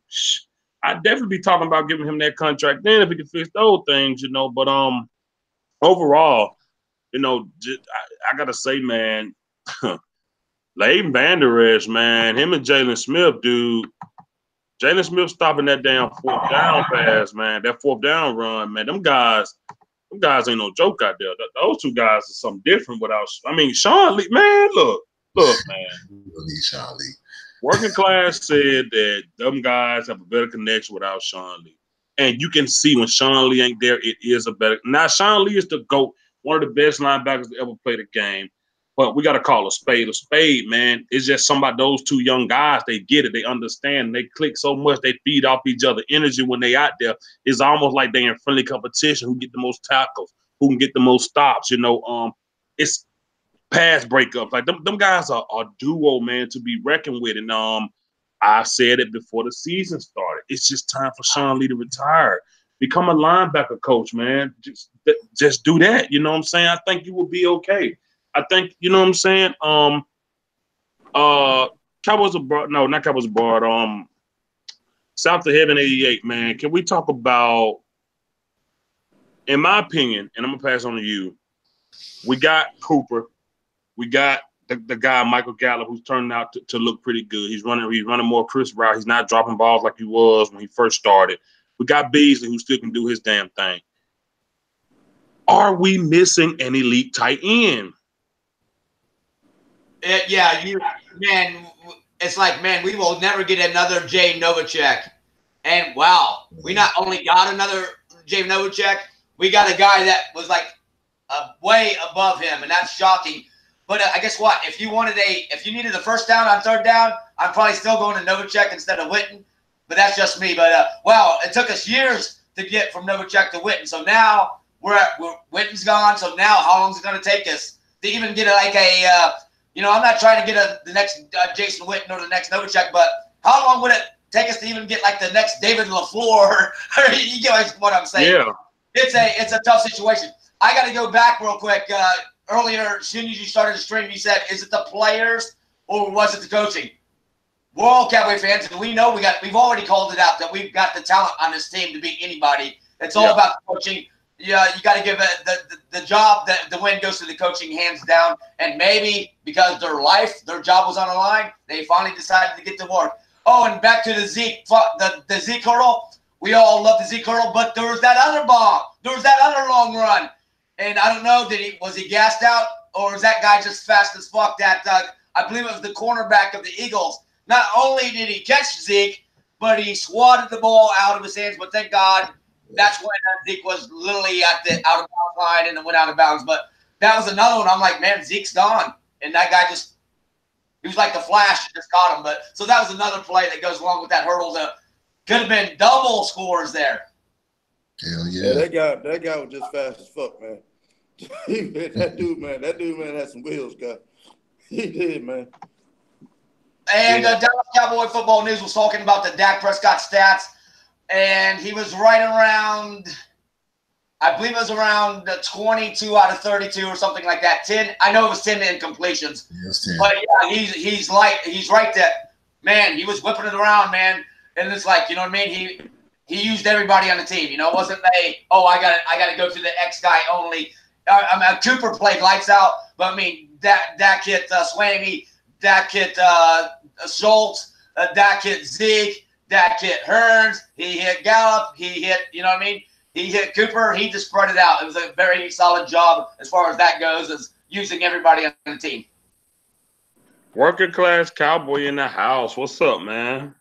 I'd definitely be talking about giving him that contract then if he could fix those things, you know. But overall, you know, I gotta say, man, Leighton Vander Esch, man, him and Jalen Smith, dude. Jalen Smith stopping that damn fourth down pass, man. That fourth down run, man. Them guys ain't no joke out there. Those two guys are something different without. I mean, Sean Lee, man, look, man. Need Sean Lee. Working Class said that them guys have a better connection without Sean Lee. And you can see when Sean Lee ain't there, it is a better. Now, Sean Lee is the GOAT, one of the best linebackers to ever play the game. But we got to call a spade, man. It's just somebody, those two young guys, they get it. They understand. They click so much. They feed off each other energy when they out there. It's almost like they in friendly competition. Who get the most tackles? Who can get the most stops? You know, it's pass breakups. Like them guys are a duo, man, to be reckoned with. And I said it before the season started. It's just time for Sean Lee to retire. Become a linebacker coach, man. Just do that. You know what I'm saying? I think you will be okay. I think, you know what I'm saying? Cowboys are brought, no, not Cowboys are brought, South of Heaven 88, man. Can we talk about, in my opinion, and I'm going to pass on to you, we got Cooper. We got the guy, Michael Gallup, who's turning out to look pretty good. He's running more crisp route. He's not dropping balls like he was when he first started. We got Beasley, who still can do his damn thing. Are we missing an elite tight end? Man, it's like, man, we will never get another Jay Novacek. And wow, we not only got another Jay Novacek, we got a guy that was like way above him, and that's shocking. But I guess what? If you needed the first down on third down, I'm probably still going to Novacek instead of Witten. But that's just me. But wow, it took us years to get from Novacek to Witten. So now Witten's gone. So now how long is it going to take us to even get I'm not trying to get the next Jason Witten or the next Novacek, but how long would it take us to even get like the next David LaFleur? You get what I'm saying? Yeah. It's a tough situation. I got to go back real quick. Earlier, as soon as you started the stream, you said, "Is it the players or was it the coaching?" We're all Cowboy fans, and we know we've already called it out that we've got the talent on this team to beat anybody. It's all about the coaching. Yeah, you got to give the job, the win goes to the coaching hands down. And maybe because their job was on the line, they finally decided to get to work. Oh, and back to the Zeke hurdle. We all love the Zeke hurdle, but there was that other bomb. There was that other long run. And I don't know, was he gassed out or was that guy just fast as fuck? I believe it was the cornerback of the Eagles. Not only did he catch Zeke, but he swatted the ball out of his hands. But thank God. That's when Zeke was literally at the out of bounds line and then went out of bounds. But that was another one. I'm like, man, Zeke's gone. And that guy he was like the Flash, just caught him. But so that was another play that goes along with that hurdle. Could have been double scores there. Hell yeah. That guy was just fast as fuck, man. that dude, man, had some wheels, guy. He did, man. And Dallas Cowboy Football News was talking about the Dak Prescott stats. And he was right around, I believe it was around 22 out of 32 or something like that. 10, I know it was 10 incompletions. Yes, 10. But yeah, he's right there. Man, he was whipping it around, man. And it's like, you know what I mean? He used everybody on the team. You know, it wasn't I gotta go to the X guy only. Cooper played lights out, but I mean Dak hit Swami, Dak hit Schultz, Dak hit Zeke. Dak hit Hearns, he hit Gallup, he hit, you know what I mean? He hit Cooper, he just spread it out. It was a very solid job as far as that goes, as using everybody on the team. Working Class Cowboy in the house. What's up, man?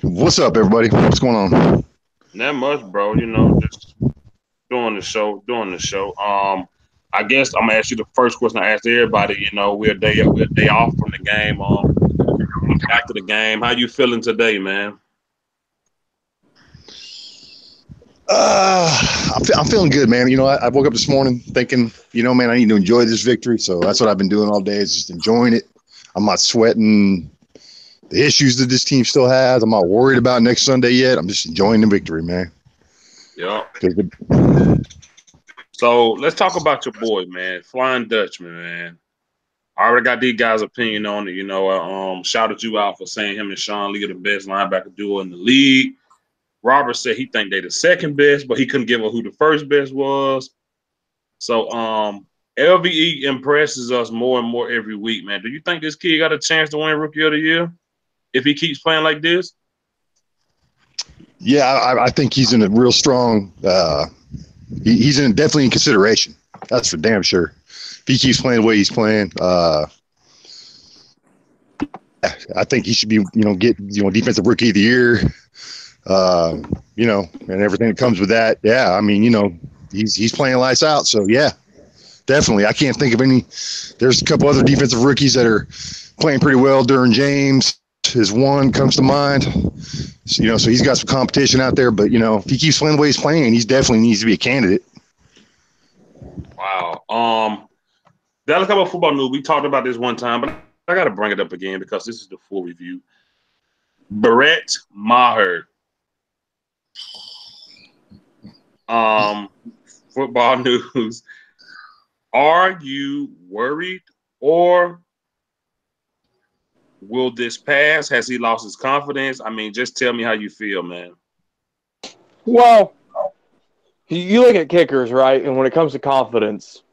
What's up, everybody? What's going on? Not much, bro. You know, just doing the show. I guess I'm gonna ask you the first question I asked everybody. You know, we're a day off from the game. After the game, how you feeling today, man? I'm I'm feeling good, man. You know, I woke up this morning thinking, you know, man, I need to enjoy this victory. So that's what I've been doing all day, is just enjoying it. I'm not sweating the issues that this team still has. I'm not worried about next Sunday yet. I'm just enjoying the victory, man. Yeah. So let's talk about your boy, man, Flying Dutchman, man. I already got these guys' opinion on it. You know, shouted you out for saying him and Sean Lee are the best linebacker duo in the league. Robert said he think they the second best, but he couldn't give a who the first best was. So LVE impresses us more and more every week, man. Do you think this kid got a chance to win Rookie of the Year if he keeps playing like this? Yeah, I think he's in a real strong. He's definitely in consideration. That's for damn sure. If he keeps playing the way he's playing, I think he should be, get defensive rookie of the year. And everything that comes with that. Yeah, I mean, he's playing lights out. So yeah, definitely. I can't think of any. There's a couple other defensive rookies that are playing pretty well. During James is one comes to mind. So, so he's got some competition out there. But if he keeps playing the way he's playing, he definitely needs to be a candidate. Wow. Dallas Cowboys football news. We talked about this one time, but I got to bring it up again because this is the full review. Brett Maher. Football news. Are you worried, or will this pass? Has he lost his confidence? I mean, just tell me how you feel, man. Well, you look at kickers, right? And when it comes to confidence,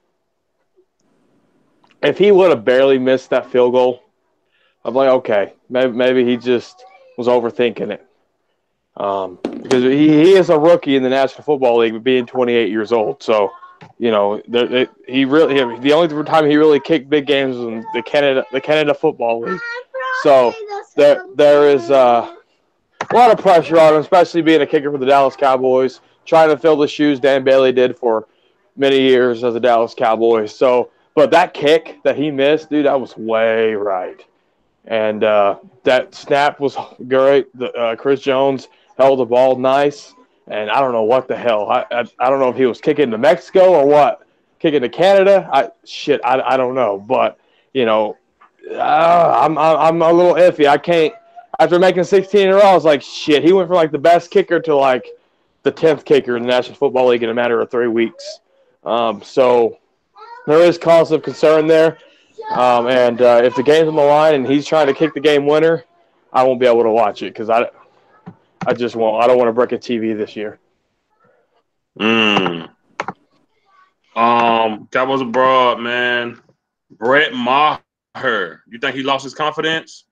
if he would have barely missed that field goal, I'm like, okay, maybe he just was overthinking it. Because he is a rookie in the National Football League, being 28 years old. So, he really the only time he really kicked big games was in the Canada Football League. So there is a lot of pressure on him, especially being a kicker for the Dallas Cowboys, trying to fill the shoes Dan Bailey did for many years as the Dallas Cowboys. So, but that kick that he missed, dude, that was way right. And that snap was great. Chris Jones held the ball nice. And I don't know what the hell. I don't know if he was kicking to Mexico or what. Kicking to Canada. I don't know. But, I'm a little iffy. I can't. After making 16 in a row, I was like, shit. He went from like the best kicker to like the 10th kicker in the National Football League in a matter of 3 weeks. So there is cause of concern there. And if the game's on the line and he's trying to kick the game winner, I won't be able to watch it because I just won't. I don't want to break a TV this year. Cowboys abroad, man. Brett Maher. You think he lost his confidence?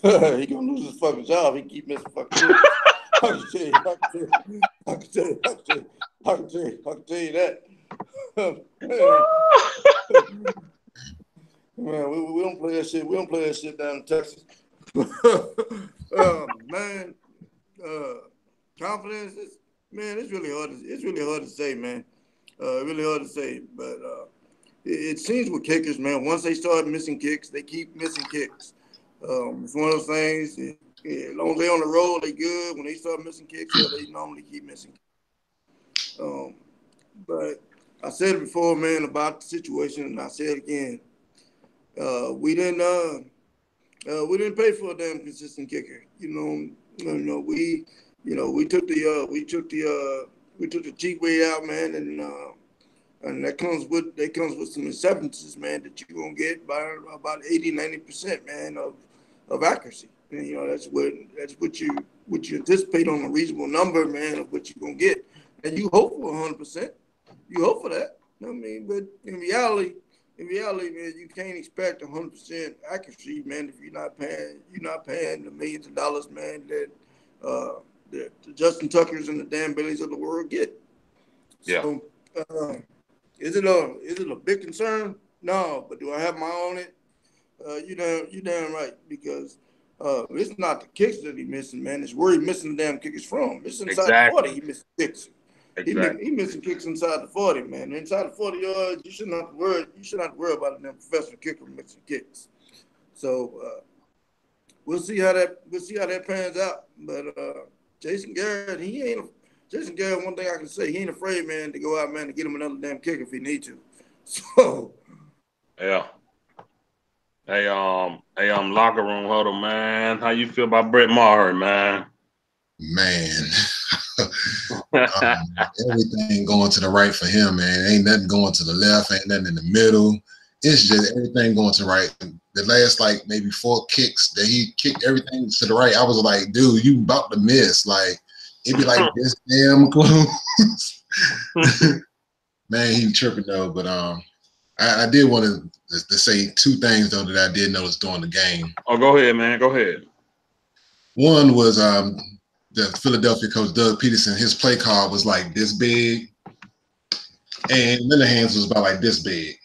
He gonna lose his fucking job. He keep missing fucking shit. I can tell you that. Man, we don't play that shit. We don't play that shit down in Texas. Man, confidence is, man. It's really hard. It's really hard to say, man. Really hard to say, but it seems with kickers, man. Once they start missing kicks, they keep missing kicks. It's one of those things. As long as they're on the road, they good. When they start missing kicks, they normally keep missing kicks. But I said it before, man, about the situation, and I say it again. We didn't pay for a damn consistent kicker. We took the cheap way out, man, and that comes with some acceptances, man, that you're gonna get by about 80-90%, man, of accuracy. And, that's what you anticipate on a reasonable number, man, of what you're gonna get, and you hope for 100%. You hope for that. I mean, but in reality, man, you can't expect 100% accuracy, man, if you're not paying the millions of dollars, man, that the Justin Tuckers and the Dan Baileys of the world get. Yeah. So, is it a big concern? No, but do I have my own it? You damn right, because it's not the kicks that he's missing, man. It's where he's missing the damn kickers from. It's inside the 40. He missing kicks. Exactly. He missing kicks inside the 40, man. Inside the 40 yards, you shouldn't have to worry about a damn professional kicker missing kicks. So we'll see how that pans out. But Jason Garrett, Jason Garrett, one thing I can say, he ain't afraid, man, to go out, man, to get him another damn kick if he need to. So. Yeah. Locker room huddle, man. How you feel about Brett Maher, man? Man, everything going to the right for him, man. Ain't nothing going to the left, ain't nothing in the middle. It's just everything going to the right. The last like maybe 4 kicks that he kicked everything to the right, I was like, dude, you about to miss. Like it'd be like this damn close. Man, he tripping though. But I did want to say 2 things though that I did notice during the game. Oh, go ahead, man. Go ahead. One was the Philadelphia coach Doug Peterson. His play card was like this big, and Linehan's was about like this big.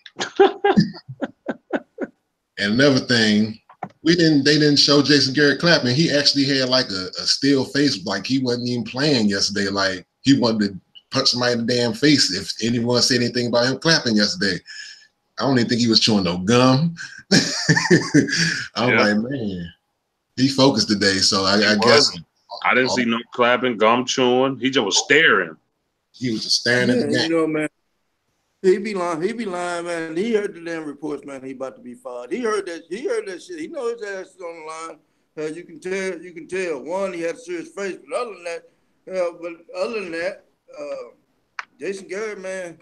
And another thing, they didn't show Jason Garrett clapping. He actually had like a still face, like he wasn't even playing yesterday. Like he wanted to punch somebody in the damn face if anyone said anything about him clapping yesterday. I don't even think he was chewing no gum. I'm like, man, he focused today. So I guess I didn't see no clapping, gum chewing. He just was staring. He was just staring at the game. You know, man. He be lying, man. He heard the damn reports, man. He about to be fired. He heard that shit. He knows his ass is on the line. You can tell. One, he had a serious face, but other than that, Jason Garrett, man,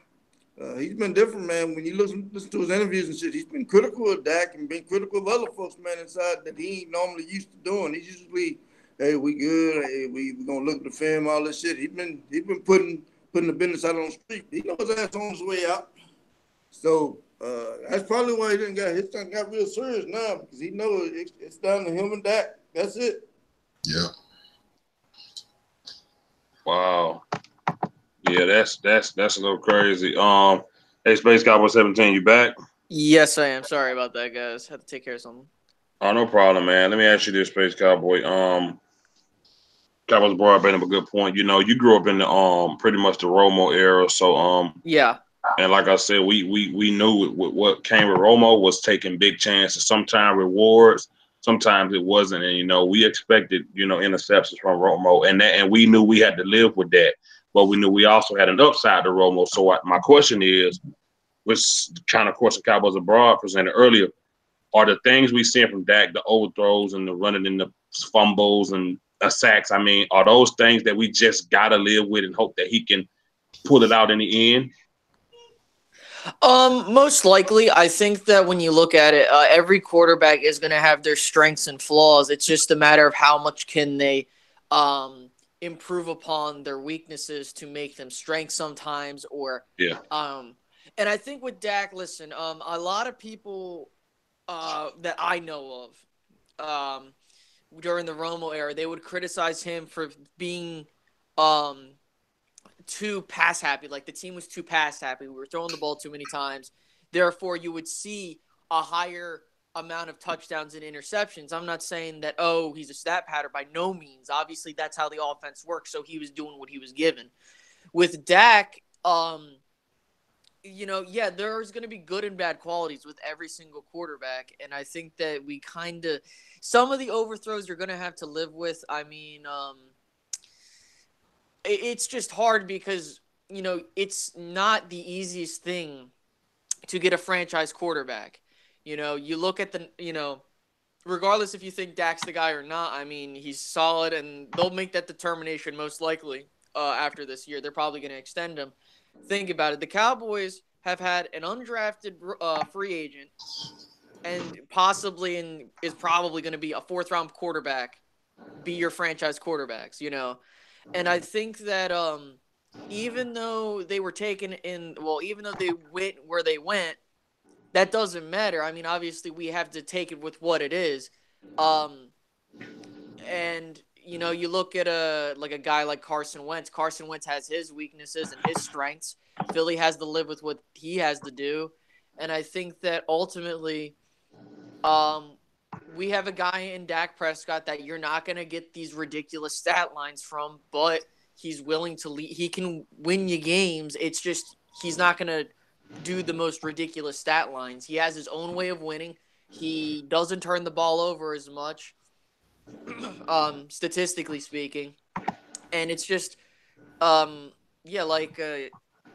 he's been different, man. When you listen to his interviews and shit, he's been critical of Dak and been critical of other folks, man, inside that he ain't normally used to doing. He's usually, hey, we good. Hey, we gonna look at the film, all this shit. He's been putting the business out on the street. He knows his ass on his way out. So that's probably why his thing got real serious now, because he knows it's down to him and Dak. That's it. Yeah. Wow. Yeah, that's a little crazy. Hey, Space Cowboy 17, you back? Yes, I am. Sorry about that, guys. Had to take care of something. Oh, no problem, man. Let me ask you this, Space Cowboy. Cowboys brought up a good point. You know, you grew up in the pretty much the Romo era, so yeah. And like I said, we knew what came with Romo was taking big chances. Sometimes rewards, sometimes it wasn't. And you know, we expected interceptions from Romo, and we knew we had to live with that. But we knew we also had an upside to Romo. So my question is, which kind of question Cowboys abroad presented earlier, are the things we see from Dak, the overthrows and the running in the fumbles and sacks, I mean, are those things that we just got to live with and hope that he can pull it out in the end? Most likely, I think that when you look at it, every quarterback is going to have their strengths and flaws. It's just a matter of how much can they improve upon their weaknesses to make them strengths sometimes, or and I think with Dak, listen, a lot of people that I know of during the Romo era, they would criticize him for being too pass happy. Like the team was too pass happy. We were throwing the ball too many times. Therefore, you would see a higher amount of touchdowns and interceptions. I'm not saying that, he's a stat pattern, by no means. Obviously, that's how the offense works. So he was doing what he was given. With Dak, there's going to be good and bad qualities with every single quarterback. And I think that we some of the overthrows you're going to have to live with. I mean, it's just hard because, it's not the easiest thing to get a franchise quarterback. You look at regardless if you think Dak's the guy or not, I mean, he's solid, and they'll make that determination most likely after this year. They're probably going to extend him. Think about it. The Cowboys have had an undrafted free agent and is probably going to be a 4th-round quarterback, be your franchise quarterbacks, And I think that even though they were taken even though they went where they went, that doesn't matter. I mean, obviously we have to take it with what it is. And you look at a guy like Carson Wentz. Carson Wentz has his weaknesses and his strengths. Philly has to live with what he has to do. And I think that ultimately we have a guy in Dak Prescott that you're not going to get these ridiculous stat lines from, but he's willing to lead. He can win you games. It's just he's not going to do the most ridiculous stat lines. He has his own way of winning. He doesn't turn the ball over as much, statistically speaking. And it's just, like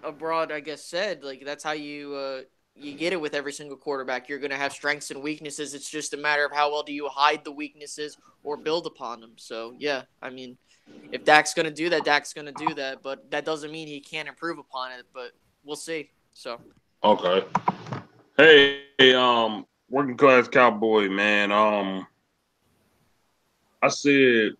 Abroad, I guess, said, like, that's how you get it with every single quarterback. You're going to have strengths and weaknesses. It's just a matter of how well do you hide the weaknesses or build upon them. So, yeah, I mean, if Dak's going to do that, Dak's going to do that. But that doesn't mean he can't improve upon it. But we'll see. So. Okay. Hey, working class cowboy, man. I said,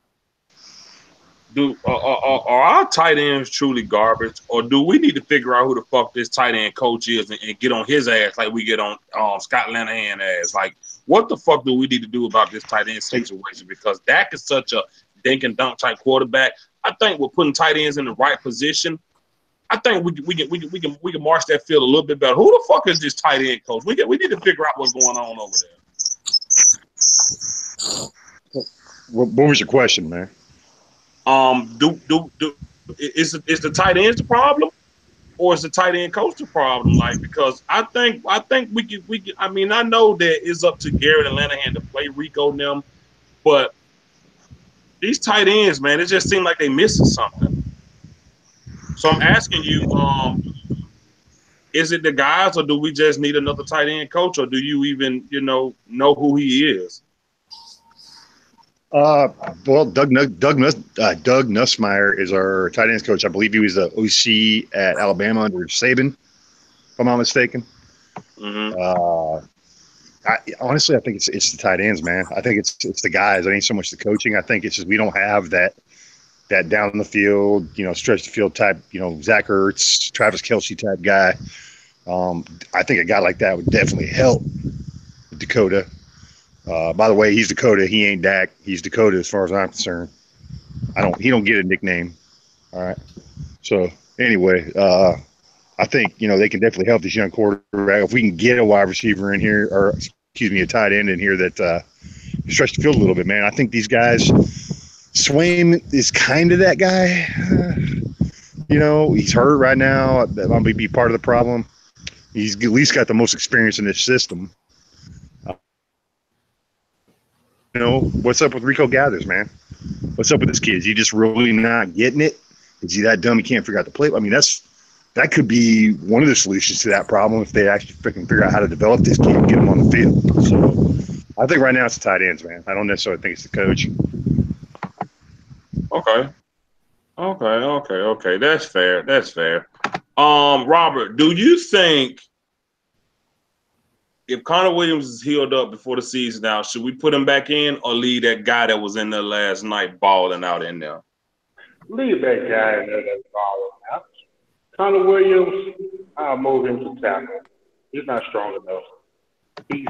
are our tight ends truly garbage, or do we need to figure out who the fuck this tight end coach is and get on his ass like we get on Scott Linehan ass? Like, what the fuck do we need to do about this tight end situation? Because Dak is such a dink and dunk type quarterback. I think we're putting tight ends in the right position. I think we can march that field a little bit better. Who the fuck is this tight end coach? We need to figure out what's going on over there. What was your question, man? Is the tight ends the problem, or is the tight end coach the problem? Like, because I think we can. I mean, I know that it's up to Garrett and Linehan to play Rico and them, but these tight ends, man, it just seems like they missing something. So I'm asking you, is it the guys, or do we just need another tight end coach, or do you even know who he is? Well, Doug Nussmeier is our tight ends coach. I believe he was the OC at Alabama under Saban, if I'm not mistaken. Mm-hmm. Honestly, I think it's the tight ends, man. I think it's the guys. It ain't so much the coaching. I think it's just we don't have that down the field, stretch the field type, Zach Ertz, Travis Kelce type guy. I think a guy like that would definitely help Dakota. By the way, he's Dakota. He ain't Dak. He's Dakota as far as I'm concerned. He don't get a nickname. All right. So anyway, I think, they can definitely help this young quarterback. If we can get a wide receiver in here, or a tight end in here that stretch the field a little bit, man. I think these guys, Swaim is kind of that guy. He's hurt right now. That might be part of the problem. He's at least got the most experience in this system. What's up with Rico Gathers, man? What's up with this kid? Is he just really not getting it? Is he that dumb he can't figure out the play? I mean, that could be one of the solutions to that problem if they actually freaking figure out how to develop this kid and get him on the field. So I think right now it's the tight ends, man. I don't necessarily think it's the coach. Okay. That's fair. Robert, do you think if Connor Williams is healed up before the season now, should we put him back in or leave that guy that was in there last night balling out in there? Leave that guy in there that's balling out. Connor Williams, I'll move him to tackle. He's not strong enough. He's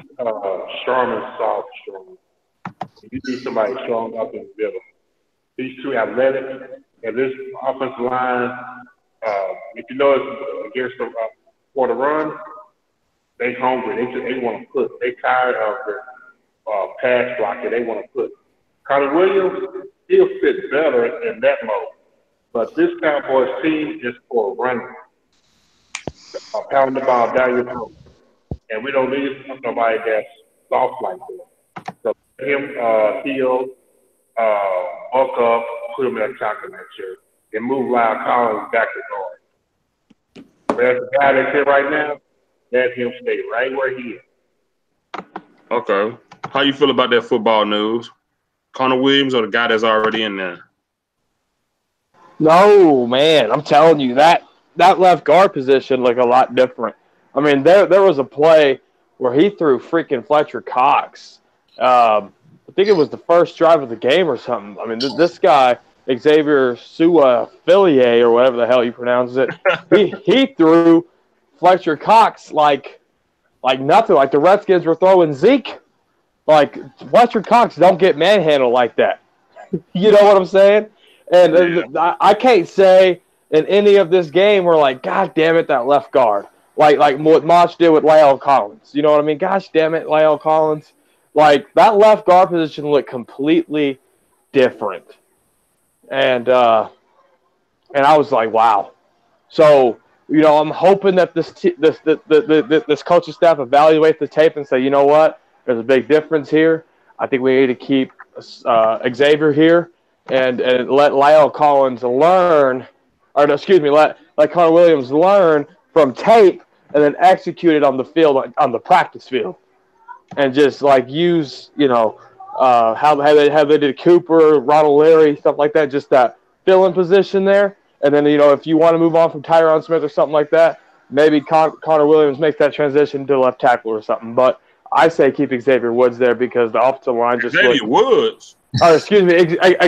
strong and soft strong. You need somebody strong up in the middle. These two athletic, and this offensive line, if you know it's against the for the run, they hungry. They want to put. They tired of the pass blocking. They want to put. Connor Williams, he'll fit better in that mode. But this Cowboys team is for running. Pounding the ball down your throat. And we don't need somebody that's soft like that. So him heal, bulk up, put him in a tackle next year, and move Lyle Collins back to guard. But as the guy that's here right now, let him stay right where he is. Okay. How you feel about that football news? Connor Williams or the guy that's already in there? No, man, I'm telling you, that left guard position looked a lot different. I mean, there was a play where he threw freaking Fletcher Cox. I think it was the first drive of the game or something. I mean, this guy, Xavier Su'a-Filier, or whatever the hell you pronounce it, he threw Fletcher Cox like nothing. Like the Redskins were throwing Zeke. Like, Fletcher Cox don't get manhandled like that. You know what I'm saying? And I can't say in any of this game we're like, God damn it, that left guard. Like what Mosh did with La'el Collins. You know what I mean? Gosh damn it, La'el Collins. Like, that left guard position looked completely different. And I was like, wow. So, I'm hoping that this coaching staff evaluate the tape and say, you know what? There's a big difference here. I think we need to keep Xavier here. and let Lyle Collins learn, or no, excuse me, let Connor Williams learn from tape and then execute it on the field, on the practice field, and just like use how they did Cooper, Ronald Leary, stuff like that, just that fill in position there. And then if you want to move on from Tyron Smith or something like that, maybe Connor Williams makes that transition to left tackle or something. But I say keep Xavier Woods there because the offensive line just Xavier Woods. Or excuse me,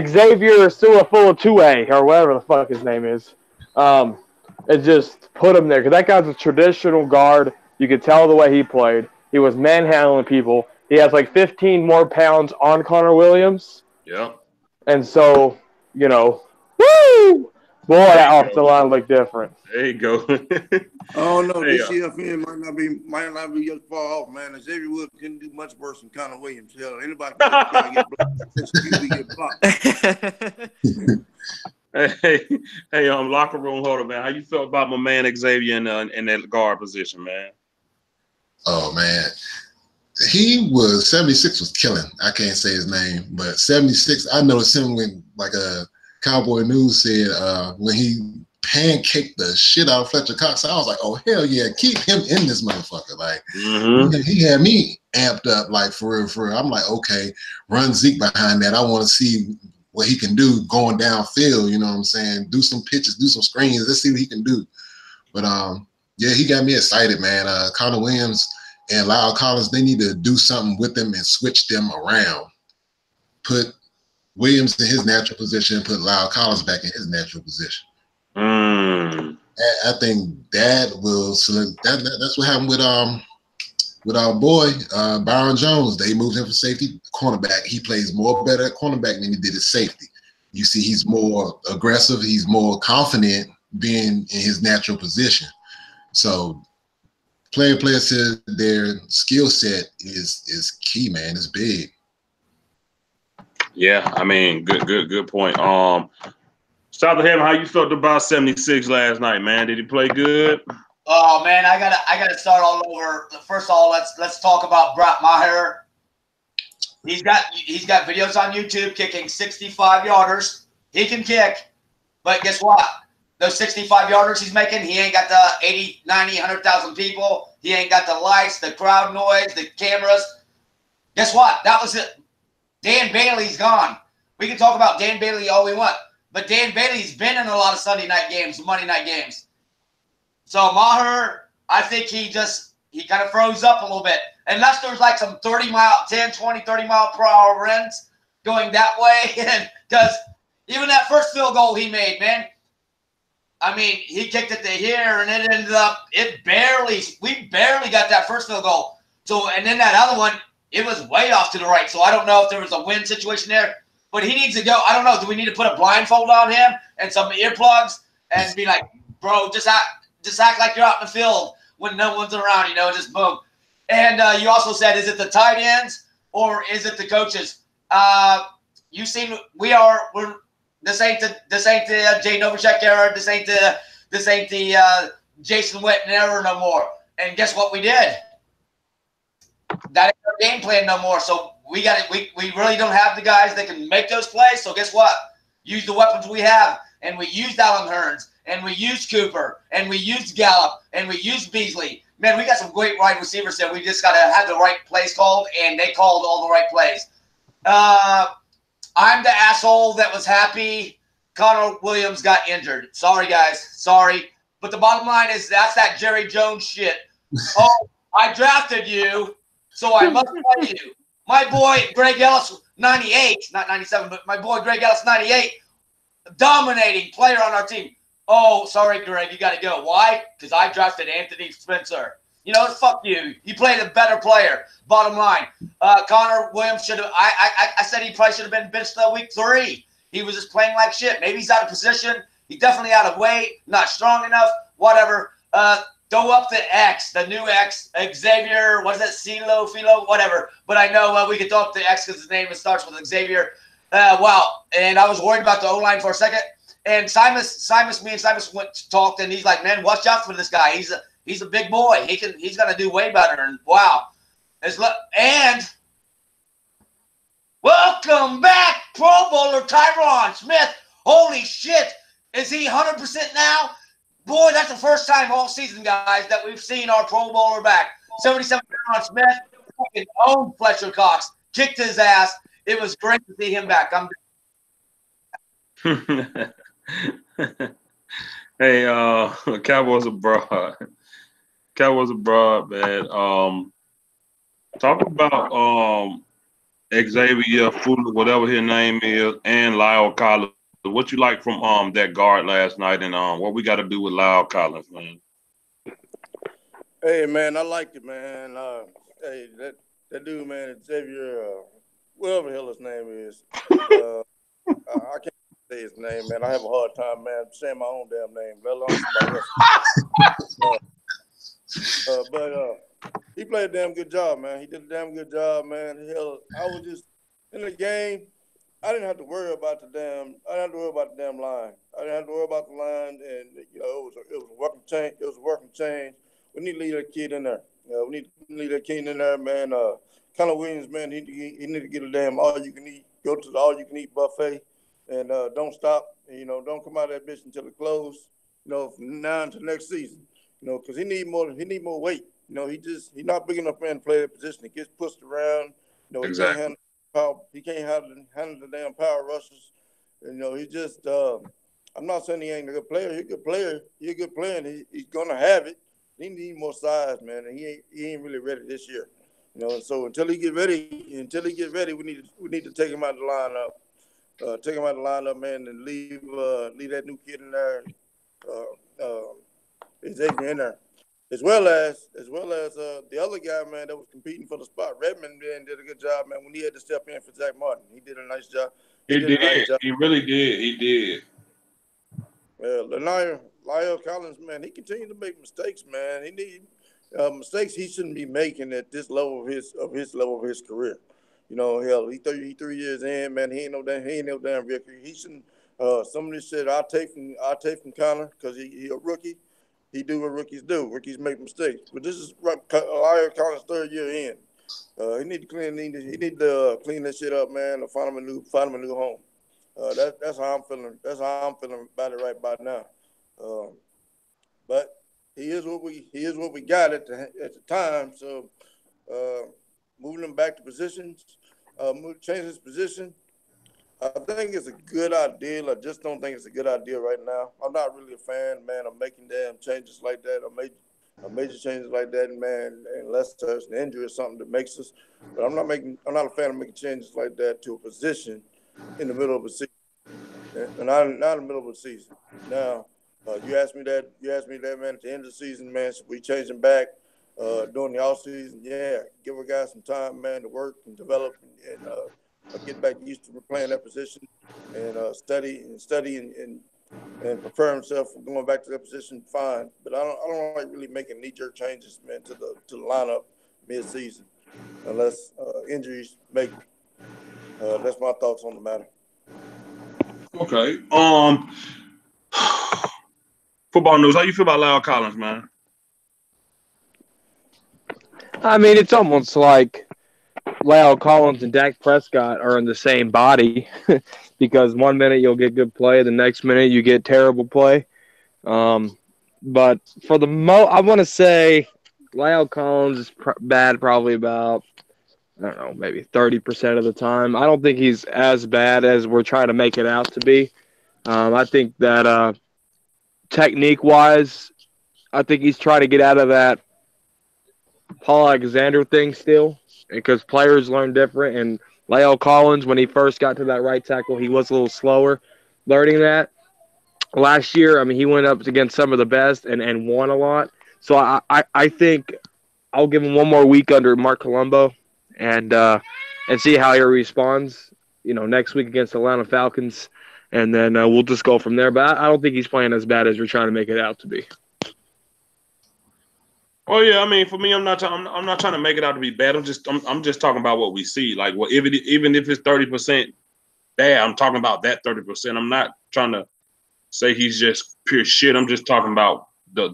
Xavier Su'a-Fula-Tue, or whatever the fuck his name is. And just put him there because that guy's a traditional guard. You could tell the way he played. He was manhandling people. He has like 15 more pounds on Connor Williams. Yeah. And so, woo! Boy, that offensive line looked different. There you go. Oh no, this CFN might not be just far off, man. Xavier Woods couldn't do much worse than Connor Williams. Hell, anybody can get blocked. Hey, locker room holder, man. How you felt about my man Xavier in that guard position, man? Oh man, he was 76 was killing. I can't say his name, but 76. I noticed him when Cowboy News said when he pancaked the shit out of Fletcher Cox. I was like, oh hell yeah, keep him in this motherfucker. Like he had me amped up, like for real. I'm like, okay, run Zeke behind that. I want to see what he can do going downfield. You know what I'm saying? Do some pitches, do some screens. Let's see what he can do. But yeah, he got me excited, man. Connor Williams and Lyle Collins, they need to do something with them and switch them around. Put Williams in his natural position, put Lyle Collins back in his natural position. I think that will select that's what happened with our boy Byron Jones. They moved him from safety to cornerback. He plays more better at cornerback than he did at safety. You see, he's more aggressive, he's more confident being in his natural position. So players to their skill set is key, man. It's big. Yeah, I mean, good point. Stop him. How you felt about 76 last night, man? Did he play good? Oh man, I gotta start all over. First of all, let's talk about Brock Maher. He's got videos on YouTube kicking 65-yarders. He can kick, but guess what? Those 65-yarders he's making, he ain't got the 80, 90, 100,000 people. He ain't got the lights, the crowd noise, the cameras. Guess what? That was it. Dan Bailey's gone. We can talk about Dan Bailey all we want, but Dan Bailey's been in a lot of Sunday night games, Monday night games. So Maher, I think he kind of froze up a little bit. Unless there's like some 10, 20, 30 mile per hour winds going that way. Because even that first field goal he made, man, I mean, he kicked it to here and it ended up, we barely got that first field goal. So, and then that other one, it was way off to the right. So I don't know if there was a wind situation there, but he needs to go. I don't know. Do we need to put a blindfold on him and some earplugs and be like, bro, just act like you're out in the field when no one's around, just boom. And you also said, is it the tight ends or is it the coaches? You seem this ain't the Jay Novacek era. This ain't the Jason Witten era no more. And guess what we did? That ain't our game plan no more. So we really don't have the guys that can make those plays. So guess what? Use the weapons we have. And we used Allen Hurns. And we used Cooper, and we used Gallup, and we used Beasley. Man, we got some great wide receivers there. We just got to have the right plays called, and they called all the right plays. I'm the asshole that was happy Connor Williams got injured. Sorry, guys. Sorry. But the bottom line is that's that Jerry Jones shit. Oh, I drafted you, so I must play you. My boy, Greg Ellis, 98, not 97, but my boy, Greg Ellis, 98, dominating player on our team. Oh, sorry, Greg, you got to go. Why? Because I drafted Anthony Spencer. Fuck you. You played a better player. Bottom line, Connor Williams should have. I said he probably should have been benched week 3. He was just playing like shit. Maybe he's out of position. He's definitely out of weight. Not strong enough. Whatever. Go up the X, the new X, Xavier. What is that? Philo, whatever. But I know we could talk the X because his name starts with Xavier. Wow. And I was worried about the O-line for a second. And me and Simus talked, and he's like, man, watch out for this guy. He's a big boy. He's gonna do way better. And wow, and Welcome back, Pro Bowler Tyron Smith. Holy shit. Is he 100% now? Boy, that's the first time all season, guys, that we've seen our Pro Bowler back. 77 Tyron Smith fucking owned Fletcher Cox, kicked his ass. It was great to see him back. Hey, Cowboys abroad. Cowboys abroad, man. Talk about Xavier Fuller, whatever his name is, and Lyle Collins. What you like from that guard last night, and what we got to do with Lyle Collins, man? Hey, man, I liked it, man. Hey, that dude, man, Xavier, whatever the hell his name is, I can't say his name, man. I have a hard time, man, saying my own damn name, let alone somebody else. But he played a damn good job, man. He did a damn good job, man. Hell, I was just in the game. I didn't have to worry about the damn. I didn't have to worry about the damn line. I didn't have to worry about the line, and you know, it was a working change. It was a working change. We need to leave that kid in there. We need to leave that kid in there, man. Connor Williams, man, he need to get a damn all you can eat. Go to the all you can eat buffet, and don't stop. You know, don't come out of that bitch until it closes. You know, from now until next season. You know, because he need more weight. You know, he's not big enough man to play that position. He gets pushed around. You know, Exactly. he can't handle the damn power rushes. You know, he just I'm not saying he ain't a good player. He's a good player. He's a good player, and he's gonna have it. He needs more size, man, and he ain't really ready this year. You know, and so until he get ready, we need to take him out of the lineup. Take him out of the lineup, man, and leave that new kid in there. Xavier in there. As well as the other guy, man, that was competing for the spot. Redmond, man, did a good job, man. When he had to step in for Zach Martin, he did a nice job. He did. He really did. He did. Well, Lyle Collins, man, he continued to make mistakes, man. He need mistakes he shouldn't be making at this level of his career. You know, hell, he 33 years in, man. He ain't no damn rookie. He shouldn't. Some of this shit I'll take from Connor because he a rookie. He do what rookies do. Rookies make mistakes, but this is Lyle Collins' third year in. He need to clean that shit up, man, and find him a new home. That's how I'm feeling. That's how I'm feeling about it right about now. But he is what we got at the time. So moving him back to positions, changing his position. I think it's a good idea. I just don't think it's a good idea right now. I'm not really a fan, man, of making damn changes like that or major changes like that, man, unless there's an injury or something that makes us. But I'm not a fan of making changes like that to a position in the middle of a season. And not in the middle of a season. Now, you asked me that, man, at the end of the season, man, should we change him back during the off season? Yeah, give a guy some time, man, to work and develop and get back used to playing that position and study and prepare himself for going back to that position. Fine, but I don't like really making knee-jerk changes, man, to the lineup mid-season unless injuries make. That's my thoughts on the matter. Okay. Football news. How you feel about Lyle Collins, man? I mean, it's almost like Lyle Collins and Dak Prescott are in the same body because 1 minute you'll get good play, the next minute you get terrible play. But for the I want to say Lyle Collins is bad probably about, I don't know, maybe 30% of the time. I don't think he's as bad as we're trying to make it out to be. I think that technique-wise, I think he's trying to get out of that Paul Alexander thing still because players learn different. And Lyle Collins, when he first got to that right tackle, he was a little slower learning that. Last year, I mean, he went up against some of the best and won a lot. So I think I'll give him one more week under Mark Colombo and see how he responds, you know, next week against the Atlanta Falcons. And then we'll just go from there. But I don't think he's playing as bad as we're trying to make it out to be. Oh yeah, I mean, for me, I'm not trying to make it out to be bad. I'm just talking about what we see. Like, well, even if it's 30% bad, I'm talking about that 30%. I'm not trying to say he's just pure shit. I'm just talking about the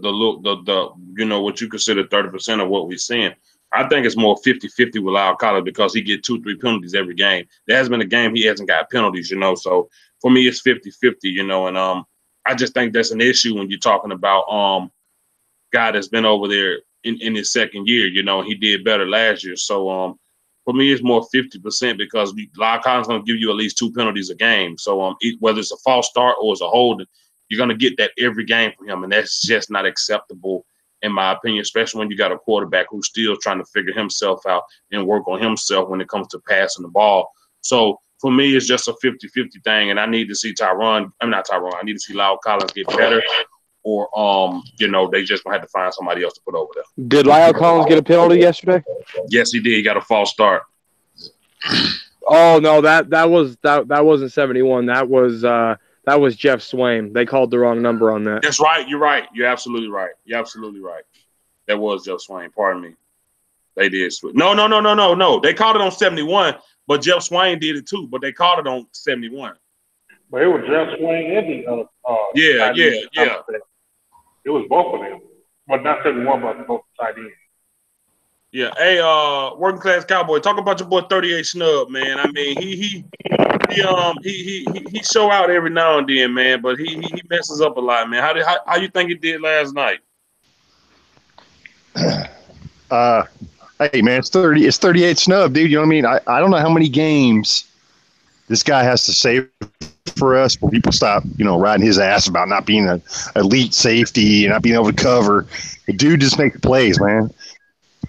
you know, what you consider 30% of what we're seeing. I think it's more 50-50 with Lyle Collins because he get 2-3 penalties every game. There has been a game he hasn't got penalties, So for me, it's 50-50, and I just think that's an issue when you're talking about guy that's been over there in his second year, he did better last year. So for me, it's more 50% because Lyle Collins is going to give you at least 2 penalties a game. So whether it's a false start or it's a holding, you're going to get that every game from him, and that's just not acceptable in my opinion, especially when you got a quarterback who's still trying to figure himself out and work on himself when it comes to passing the ball. So for me, it's just a 50-50 thing, and I need to see I need to see Lyle Collins get better, or they just gonna have to find somebody else to put over there. Did Lyle Collins get a penalty yesterday? Yes, he did. He got a false start. Oh no, that wasn't 71. That was Jeff Swaim. They called the wrong number on that. That's right. You're right. You're absolutely right. That was Jeff Swaim. Pardon me. They did switch. No. They called it on 71, but Jeff Swaim did it too. But they called it on 71. But it was Jeff Swaim and the other. Yeah. It was both of them, but not 71, but both tight ends. Yeah. Hey, working class cowboy, talk about your boy 38 Snub, man. I mean, he show out every now and then, man, but he messes up a lot, man. How you think he did last night? Hey man, it's 38 Snub, dude. You know what I mean? I don't know how many games this guy has to save for us before people stop, riding his ass about not being an elite safety and not being able to cover. The dude just makes plays, man.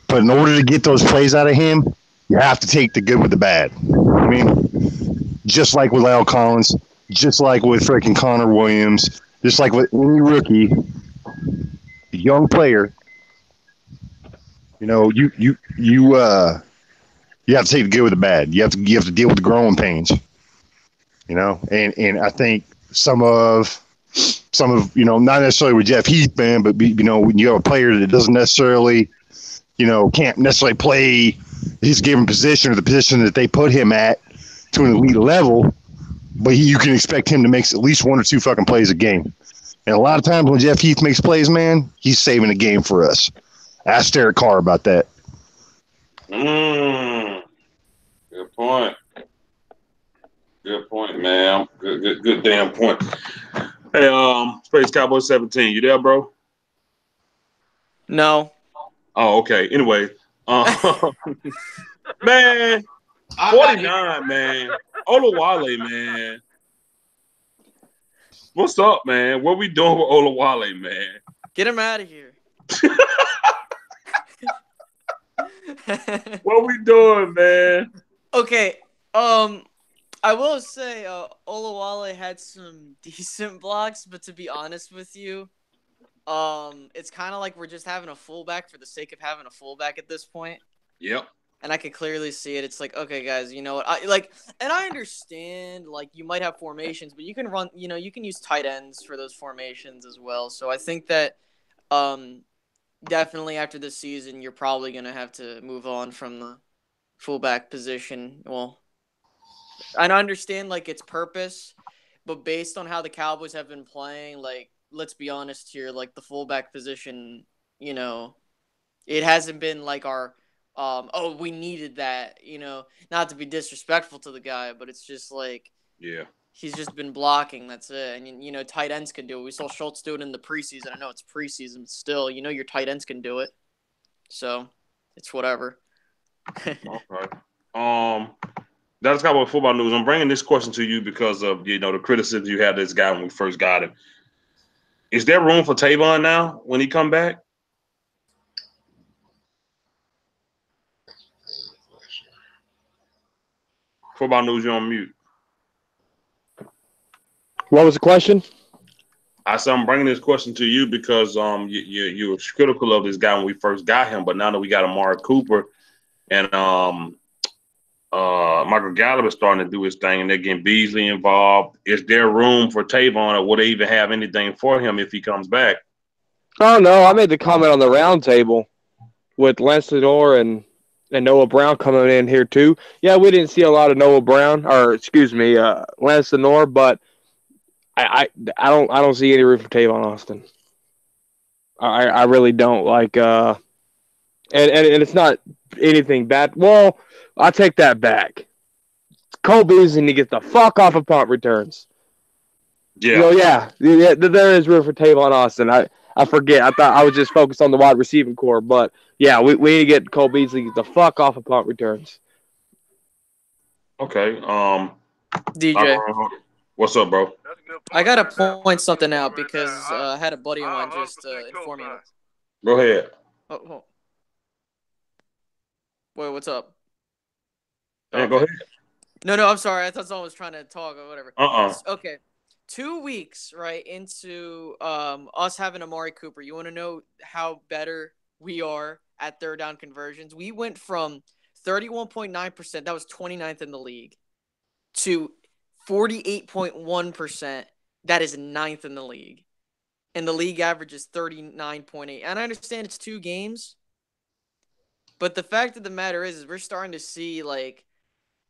But in order to get those plays out of him, you have to take the good with the bad. I mean, just like with Lyle Collins, just like with freaking Connor Williams, just like with any rookie, a young player, you have to take the good with the bad. You have to deal with the growing pains. And I think some of not necessarily with Jeff Heath, man, but when you have a player that doesn't necessarily, can't necessarily play his given position or the position that they put him at to an elite level, but you can expect him to make at least 1 or 2 fucking plays a game. And a lot of times when Jeff Heath makes plays, man, he's saving a game for us. Ask Derek Carr about that. Good point. Good point, man. Good damn point. Hey, Space Cowboy 17, you there, bro? No. Oh, okay. Anyway, man, 49, man. Olawale, man. What's up, man? What we doing with Olawale, man? Get him out of here. What we doing, man? Okay. I will say Olawale had some decent blocks, but to be honest with you, it's kind of like we're just having a fullback for the sake of having a fullback at this point. Yep. And I can clearly see it. It's like, okay, guys, you know what? And I understand, you might have formations, but you can run, you can use tight ends for those formations as well. So I think that, definitely after this season, you're probably going to have to move on from the fullback position. Well, I understand, its purpose, but based on how the Cowboys have been playing, let's be honest here, the fullback position, it hasn't been our, we needed that, not to be disrespectful to the guy, but it's just yeah, he's just been blocking. That's it. And, tight ends can do it. We saw Schultz do it in the preseason. I know it's preseason, but still, your tight ends can do it. So it's whatever. Okay. That's Cowboy football news. I'm bringing this question to you because of, the criticism you had of this guy when we first got him. Is there room for Tavon now when he come back? Football news, you're on mute. What was the question? I said I'm bringing this question to you because you were critical of this guy when we first got him, but now that we got Amari Cooper and Michael Gallup is starting to do his thing and they're getting Beasley involved, is there room for Tavon, or will they even have anything for him if he comes back? Oh no, I made the comment on the round table with Lance Lenore and Noah Brown coming in here too. Yeah, we didn't see a lot of Noah Brown, Lance Lenore, but I don't see any room for Tavon Austin. I really don't. and it's not anything bad. Well, I take that back. Cole Beasley need to get the fuck off of punt returns. Yeah. Yeah, there is room for Tavon Austin. I forget. I thought I was just focused on the wide receiving core, but yeah, we need to get Cole Beasley the fuck off of punt returns. Okay. DJ. What's up, bro? That's a good I point gotta right there. point That's a good something out point right because there. I had a buddy of mine I just 100% inform me. co-sign. Go ahead. Oh, wait, what's up? Hey, go ahead. No, I'm sorry. I thought someone was trying to talk or whatever. Okay. 2 weeks, right, into us having Amari Cooper. You want to know how better we are at third down conversions? We went from 31.9%, that was 29th in the league, to 48.1%, that is 9th in the league. And the league average is 39.8. And I understand it's 2 games, but the fact of the matter is we're starting to see, like,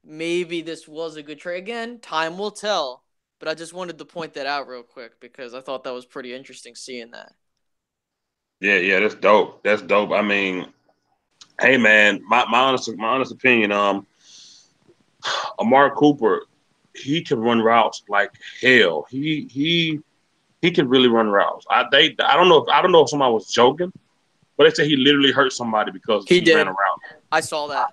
maybe this was a good trade. Again, time will tell. But I just wanted to point that out real quick because I thought that was pretty interesting seeing that. Yeah, that's dope. That's dope. I mean, hey man, my honest opinion, Amari Cooper, he can run routes like hell. He can really run routes. I don't know if somebody was joking, but they said he literally hurt somebody because He ran did. a route. I saw that.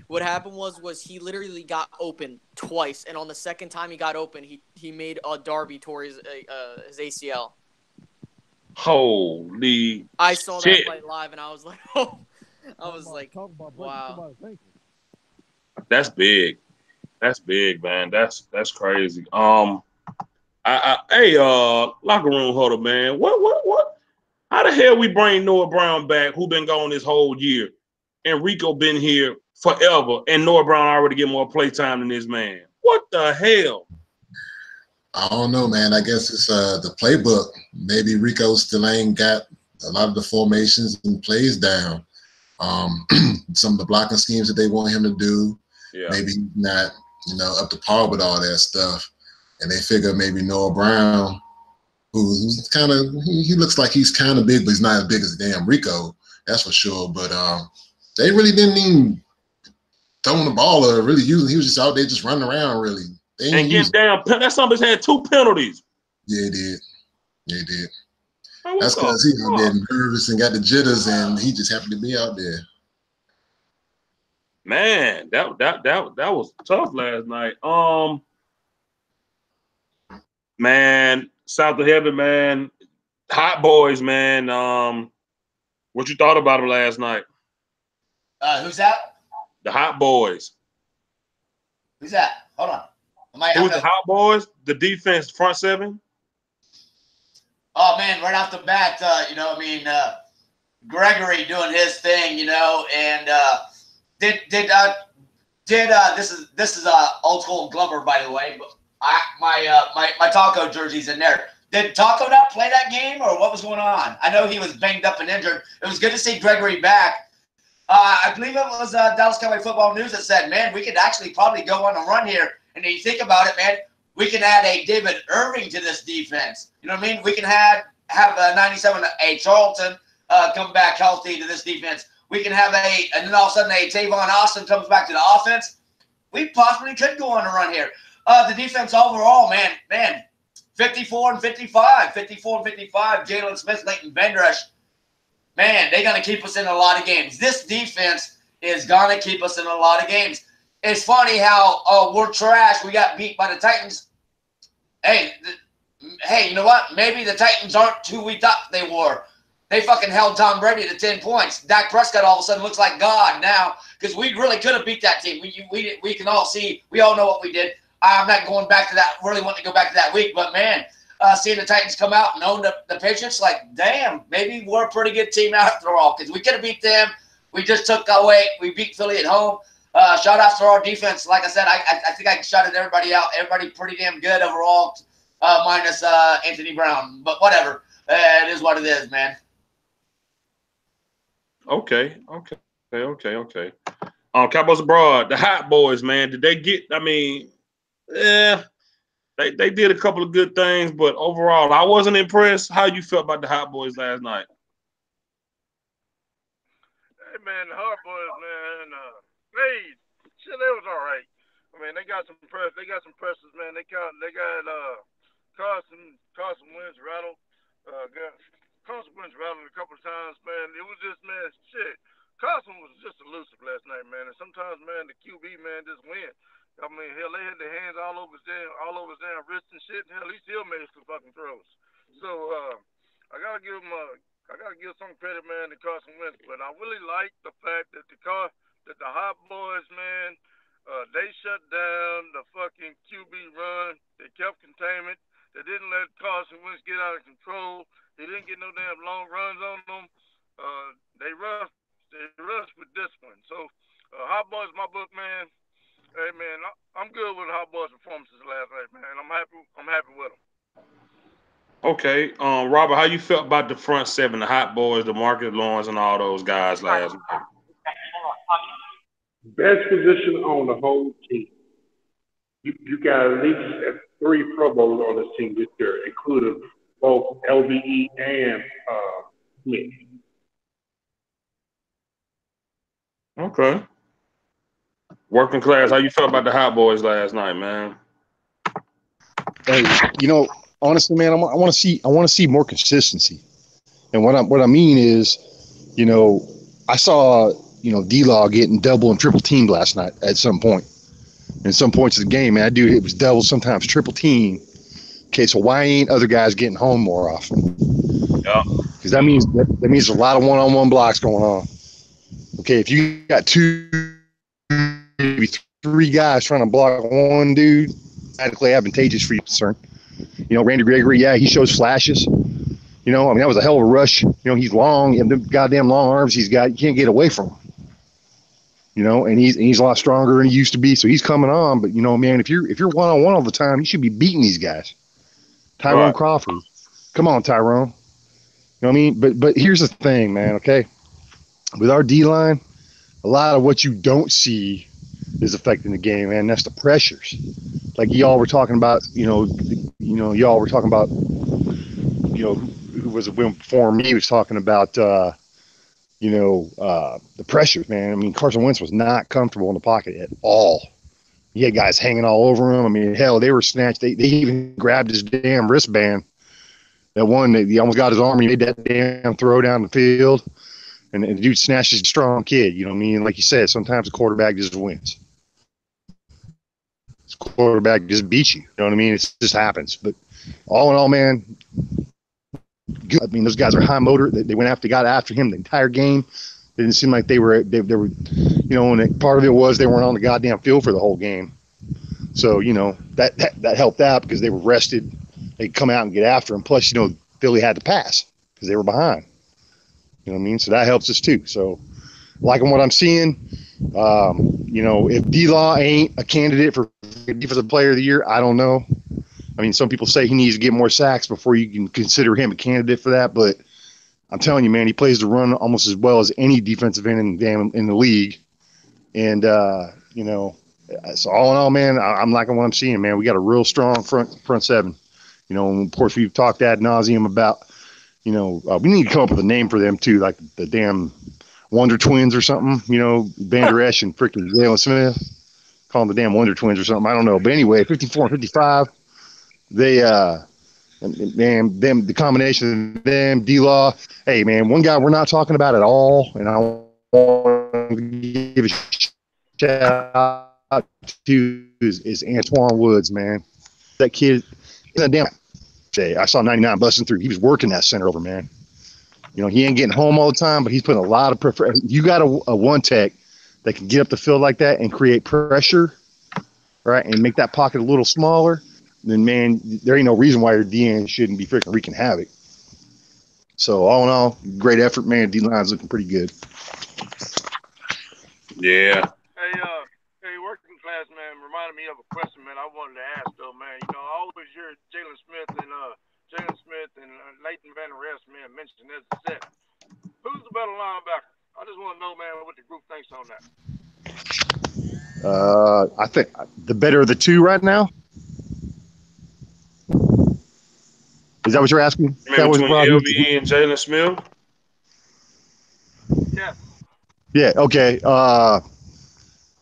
What happened was he literally got open twice, and on the second time he got open, he made a Darby tore his ACL. Holy I saw shit. that play live, and I was like, oh, wow. That's big. That's big, man. That's crazy. Hey, locker room huddle, man. What? How the hell we bring Noah Brown back, who been gone this whole year, and Rico been here forever, and Noah Brown already get more play time than this man? What the hell? I don't know, man. I guess it's the playbook. Maybe Rico still ain't got a lot of the formations and plays down. Some of the blocking schemes that they want him to do, maybe not, up to par with all that stuff. And they figure maybe Noah Brown, who's kind of, he looks like he's kind of big, but he's not as big as damn Rico, that's for sure. But they really didn't even throw the ball or really use him. He was just out there just running around, really. They And getting down, that somebody's had 2 penalties. Yeah, he did. Yeah, he did. Man, that's because he out there nervous and got the jitters, and he just happened to be out there. Man, that was tough last night. Man, South of Heaven, man, Hot Boys, man. What you thought about them last night? Who's that? The Hot Boys. Who's that? Hold on. Who's the Hot Boys? The defense, front seven. Oh man, right off the bat, Gregory doing his thing, and this is old school Glover, by the way, but my Taco jersey's in there. Did Taco not play that game, or what was going on? I know he was banged up and injured. It was good to see Gregory back. I believe it was Dallas Cowboy Football News that said, man, we could actually probably go on a run here. And if you think about it, man, we can add a David Irving to this defense. You know what I mean? We can have a 97, a Charlton come back healthy to this defense. We can have and then all of a sudden a Tavon Austin comes back to the offense. We possibly could go on a run here. The defense overall, man, 54 and 55. Jalen Smith, Leighton Vendrush. Man, they're going to keep us in a lot of games. This defense is going to keep us in a lot of games. It's funny how we're trash. We got beat by the Titans. Hey, you know what? Maybe the Titans aren't who we thought they were. They fucking held Tom Brady to 10 points. Dak Prescott all of a sudden looks like God now because we really could have beat that team. We can all see. We all know what we did. I'm not going back to that. Really want to go back to that week, but man, seeing the Titans come out and own the Patriots, like, damn, maybe we're a pretty good team after all because we could have beat them. We just took away. We beat Philly at home. Shout out to our defense. Like I said, I think I shouted everybody out. Everybody pretty damn good overall, minus Anthony Brown. But whatever. It is what it is, man. Okay. Cowboys abroad, the Hot Boys, man. Did they get? I mean, they did a couple of good things, but overall, I wasn't impressed. How you felt about the Hot Boys last night? Hey man, the Hard Boys, man, they was all right. I mean, they got some pressures, man. They got Carson Wentz rattled. Carson Wentz rattled a couple of times, man. It was just, man, shit. Carson was just elusive last night, man. And sometimes, man, the QB, man, just win. I mean, hell, they had their hands all over his damn wrists and shit. Hell, he still made some fucking throws. So I gotta give some credit, man, to Carson Wentz. But I really like the fact that the Hot Boys, man, they shut down the fucking QB run. They kept containment. They didn't let Carson Wentz get out of control. They didn't get no damn long runs on them. They rushed with discipline. So Hot Boys, my book, man. Hey man, I'm good with Hot Boys' performances last night, man. I'm happy with them. Okay, Robert, how you felt about the front seven, the Hot Boys, the Marcus Lawrence, and all those guys last night? Best position on the whole team. You got at least 3 Pro Bowls on this team this year, including both LVE and Smith. Okay. Working class, how you felt about the Hot Boys last night, man? Hey, honestly, man, I want to see more consistency. And what I mean is, I saw, D-Law getting double and triple teamed last night at some point. In some points of the game, man, that dude, it was double, sometimes triple team. Okay, so why ain't other guys getting home more often? Yeah. Because that means there's a lot of one-on-one blocks going on. Okay, if you got 2, maybe 3 guys trying to block one dude, radically advantageous for you, concern. Randy Gregory, yeah, he shows flashes. That was a hell of a rush. He's long, and the goddamn long arms he's got, you can't get away from him. And he's a lot stronger than he used to be, so he's coming on. But man, if you're one-on-one all the time, you should be beating these guys. Tyrone Crawford, come on, Tyrone. You know what I mean? But here's the thing, man. Okay, with our D line, a lot of what you don't see is affecting the game, man. That's the pressures. Like y'all were talking about, y'all were talking about, who was it before me was talking about, the pressures, man. I mean, Carson Wentz was not comfortable in the pocket at all. He had guys hanging all over him. I mean, hell, they were snatched. They even grabbed his damn wristband. That one, he almost got his arm. He made that damn throw down the field. And the dude snatched his strong kid. You know what I mean? Like you said, sometimes the quarterback just wins. This quarterback just beats you. You know what I mean? It just happens. But all in all, man, good. I mean, those guys are high motor. They got after him the entire game. It didn't seem like they were, and part of it was they weren't on the goddamn field for the whole game. So, that helped out because they were rested. They'd come out and get after him. Plus, Philly had to pass because they were behind. You know what I mean? So that helps us too. So, liking what I'm seeing. If D-Law ain't a candidate for Defensive Player of the Year, I don't know. I mean, some people say he needs to get more sacks before you can consider him a candidate for that. But I'm telling you, man, he plays the run almost as well as any defensive end in the league. And, so all in all, man, I'm liking what I'm seeing, man. We got a real strong front seven. And of course, we've talked ad nauseum about, we need to come up with a name for them too, like the damn Wonder Twins or something, Van Der Esch and freaking Jalen Smith. Call them the damn Wonder Twins or something. I don't know. But anyway, 54 and 55, they, man, the combination of them, D-Law. Hey, man, one guy we're not talking about at all, and I want to give a shout out to is Antoine Woods, man. That kid, he's a damn. I saw 99 busting through. He was working that center over, man. He ain't getting home all the time, but he's putting a lot of pressure. You got a one tech that can get up the field like that and create pressure, right, and make that pocket a little smaller. Then, man, there ain't no reason why your DN shouldn't be freaking wreaking havoc. So, all in all, great effort, man. D-line's looking pretty good. Yeah. Hey, working class, man, reminded me of a question, man, I wanted to ask, though, man. I always hear Jalen Smith and Leighton Van Der Esch, man, mentioned as a set. Who's the better linebacker? I just want to know, man, what the group thinks on that. I think the better of the two right now. Is that what you're asking? Between LVE and Jalen Smith? Yeah. Yeah. Okay.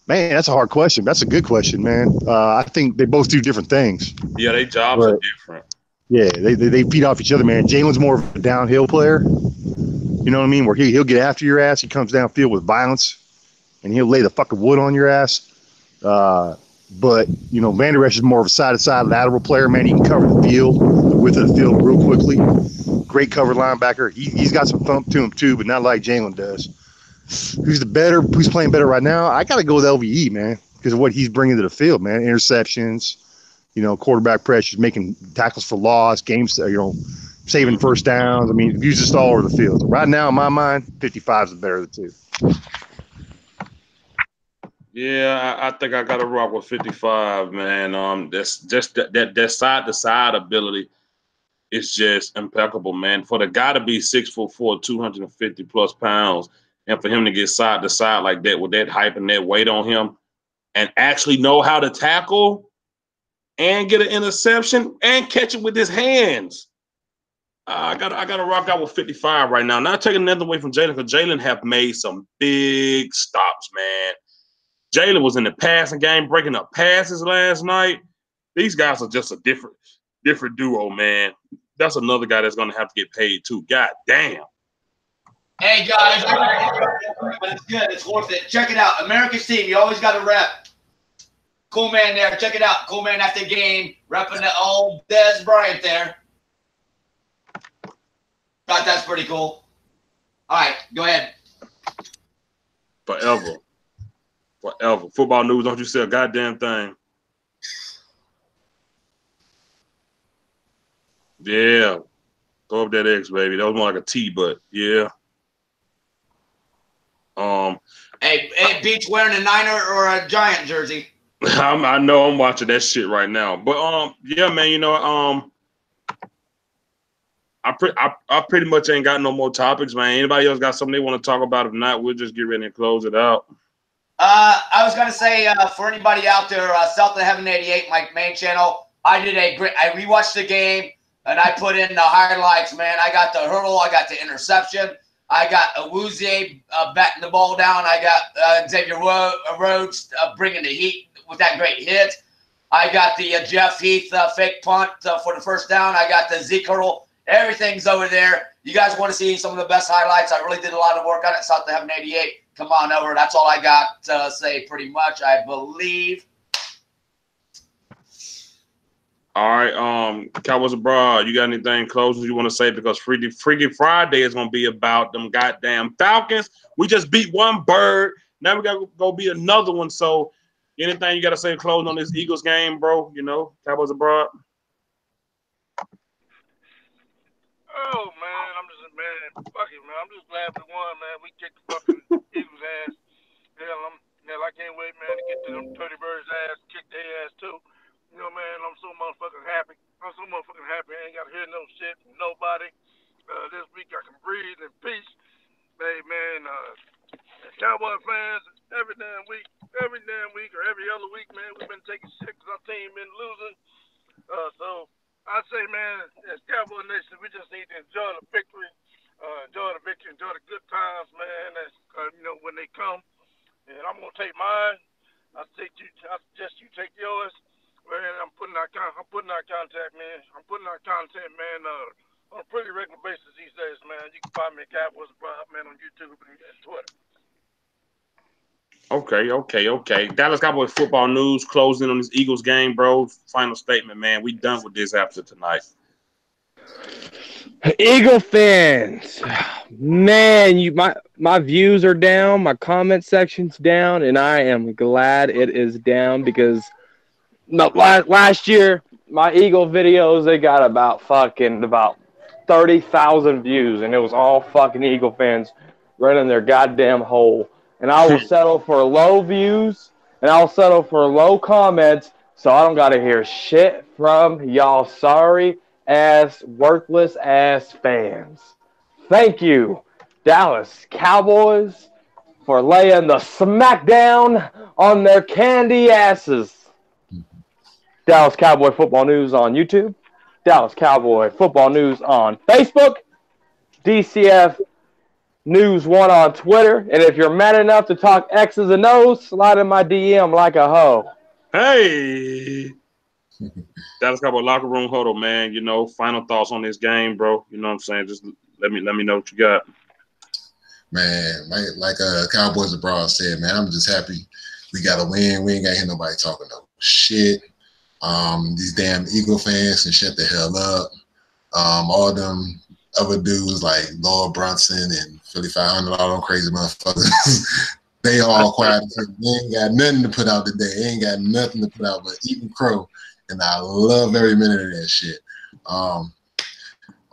Man, that's a hard question. That's a good question, man. I think they both do different things. Yeah, their jobs are But different. yeah, they feed off each other, man. Jalen's more of a downhill player. You know what I mean? Where he'll get after your ass. He comes downfield with violence, and he'll lay the fucking wood on your ass. But you know, Van Der Esch is more of a side-to-side lateral player, man. He can cover the field, the width of the field, real quickly. Great cover linebacker. He's got some thump to him too, but not like Jalen does. Who's playing better right now? I got to go with LVE, man, because of what he's bringing to the field, man. Interceptions, you know, quarterback pressures, making tackles for loss, games, you know, saving first downs. I mean, he's just all over the field. Right now, in my mind, 55 is the better of the two. Yeah, I think I got to rock with 55, man. That's just that side to side ability is just impeccable, man. For the guy to be 6'4", 250 plus pounds, and for him to get side to side like that with that hype and that weight on him, and actually know how to tackle and get an interception and catch it with his hands. I gotta rock out with 55 right now. Not taking nothing away from Jalen, because Jalen have made some big stops, man. Jalen was in the passing game, breaking up passes last night. These guys are just a different duo, man. That's another guy that's gonna have to get paid too. God damn. Hey guys, but it's good. It's worth it. Check it out. America's team. You always got to rep. Cool man there. Check it out. Cool man after the game, repping the old Des Bryant there. Thought that's pretty cool. All right, go ahead. Forever. Football news, don't you say a goddamn thing. Yeah. Throw up that X, baby. That was more like a T, but yeah. Hey, Beach wearing a Niner or a Giant jersey? I know I'm watching that shit right now. But yeah, man, you know, I pretty much ain't got no more topics, man. Anybody else got something they want to talk about? If not, we'll just get ready and close it out. I was gonna say for anybody out there, South of Heaven 88, my main channel, I rewatched the game and I put in the highlights, man. I got the hurdle, I got the interception, I got Awuzie batting the ball down, I got Xavier Rhodes bringing the heat with that great hit. I got the Jeff Heath fake punt for the first down. I got the Zeke hurdle. Everything's over there. You guys want to see some of the best highlights? I really did a lot of work on it. South of Heaven 88. Come on over. That's all I got to say pretty much, I believe. All right, Cowboys Abroad, you got anything closing you want to say? Because Freaky Friday is going to be about them goddamn Falcons. We just beat one bird. Now we got to go beat another one. So anything you got to say closing on this Eagles game, bro? You know, Cowboys Abroad? Oh man, fuck it, man. I'm just glad we won, man. We kicked the fucking Eagles ass. Hell, I can't wait, man, to get to them 30 birds ass, kick their ass too. You know, man, I'm so motherfucking happy. I ain't got to hear no shit from nobody. This week I can breathe in peace. Hey, man, Cowboy fans, every damn week or every other week, man, we've been taking shit because our team been losing. So I say, man, as Cowboy Nation, we just need to enjoy the victory, enjoy the good times, man. That's, you know, when they come. And I'm gonna take mine. I suggest you take yours. Man, I'm putting out content, man. On a pretty regular basis these days, man. You can find me at Cowboys Abroad, man, on YouTube and Twitter. Okay. Dallas Cowboys football news closing on this Eagles game, bro. Final statement, man. We done with this after tonight. Eagle fans, man, my views are down, my comment section's down, and I am glad it is down because last year my Eagle videos, they got about 30,000 views, and it was all fucking Eagle fans running their goddamn hole. And I will settle for low views, and I'll settle for low comments, so I don't gotta hear shit from y'all sorry ass, worthless ass fans. Thank you, Dallas Cowboys, for laying the smackdown on their candy asses. Dallas Cowboy Football News on YouTube, Dallas Cowboy Football News on Facebook, DCF News1 on Twitter. And if you're man enough to talk X's and O's, slide in my DM like a hoe. Hey. Dallas Cowboy locker room huddle, man. You know, final thoughts on this game, bro. You know what I'm saying? Just let me know what you got. Man, like Cowboys abroad said, man, I'm just happy we got a win. We ain't got to hear nobody talking no shit. These damn Eagle fans can shut the hell up. All them other dudes like Lord Brunson and Philly 500, all them crazy motherfuckers, they all quiet. They ain't got nothing to put out today. They ain't got nothing to put out but eating crow. And I love every minute of that shit.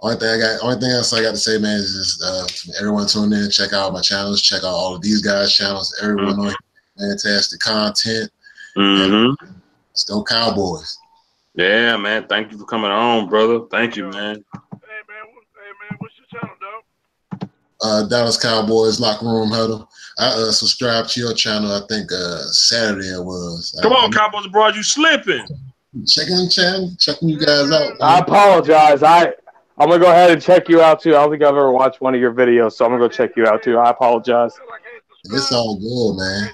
Only thing else I got to say, man, is just everyone tune in, check out my channels, check out all of these guys' channels. Everyone on fantastic content. And let's go Cowboys. Yeah, man. Thank you for coming on, brother. Thank you, man. Hey man, what's your channel, dog? Dallas Cowboys Locker Room Huddle. I subscribed to your channel, I think Saturday it was. Come on, Cowboys abroad, you slipping. Checking you guys out. I apologize. I'm going to go ahead and check you out, too. I don't think I've ever watched one of your videos, so I'm going to go check you out, too. I apologize. It's all good, man.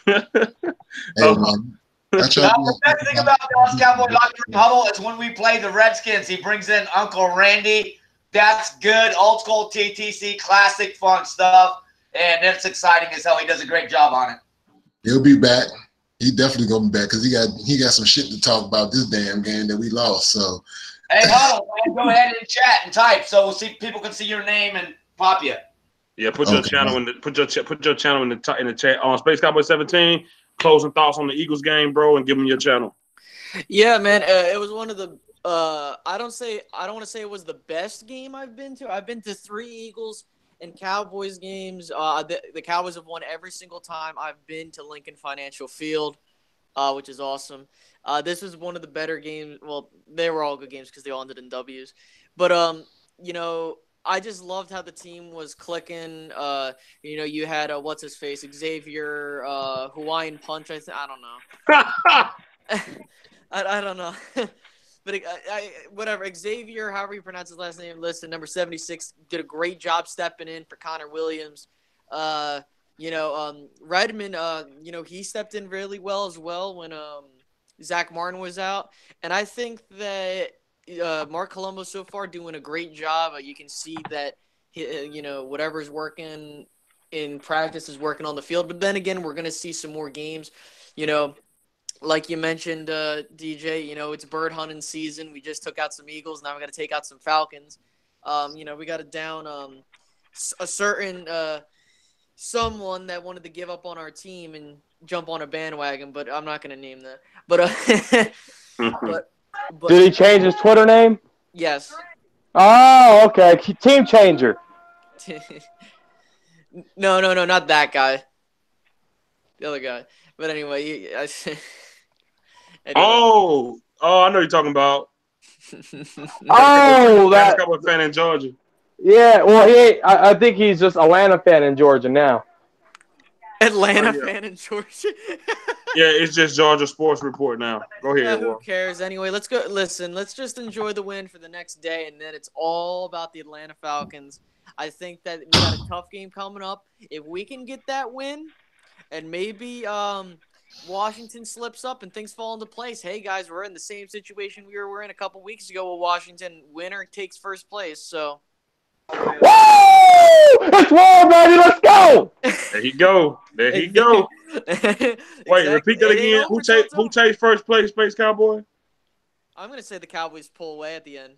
Hey, man. The best thing about Dallas Cowboy Locker Room Huddle is when we play the Redskins, he brings in Uncle Randy. That's good, old school TTC, classic fun stuff, and it's exciting as hell. He does a great job on it. He'll be back. He definitely gonna be back because he got some shit to talk about this damn game that we lost. So, hey, Huddle, man, go ahead and chat and type so people can see your name and pop you. Yeah, put your channel in the chat on Space Cowboy 17. Closing thoughts on the Eagles game, bro, and give them your channel. Yeah, man, it was one of the. I don't want to say it was the best game I've been to. I've been to 3 Eagles and Cowboys games. The Cowboys have won every single time I've been to Lincoln Financial Field, which is awesome. This was one of the better games. Well, they were all good games because they all ended in W's. But you know, I just loved how the team was clicking. You know, you had what's his face, Xavier, Hawaiian Punch. I don't know. I don't know. But whatever, Xavier, however you pronounce his last name, listed number 76, did a great job stepping in for Connor Williams. You know, Redmond, you know, he stepped in really well as well when Zach Martin was out. And I think that Mark Colombo so far doing a great job. You can see that, you know, whatever's working in practice is working on the field. But then again, we're going to see some more games, you know. Like you mentioned, DJ, you know, it's bird hunting season. We just took out some Eagles. Now we got to take out some Falcons. You know, we got to down a certain someone that wanted to give up on our team and jump on a bandwagon, but I'm not going to name that. But Did he change his Twitter name? Yes. Oh, okay. Team changer. No, not that guy. The other guy. But anyway, anyway. Oh, I know you're talking about. That Cowboy fan in Georgia. Yeah, well, I think he's just Atlanta fan in Georgia now. Atlanta fan in Georgia. Yeah, it's just Georgia Sports Report now. Go ahead. Who cares? Anyway, let's go. Listen, let's just enjoy the win for the next day, and then it's all about the Atlanta Falcons. I think that we got a tough game coming up. If we can get that win, and maybe Washington slips up and things fall into place. Hey, guys, we're in the same situation we were in a couple weeks ago with Washington. Winner takes first place, so. Woo! Let's roll, baby. Let's go. There he go. Exactly. Wait, repeat that again. Who takes first place, Space Cowboy? I'm going to say the Cowboys pull away at the end.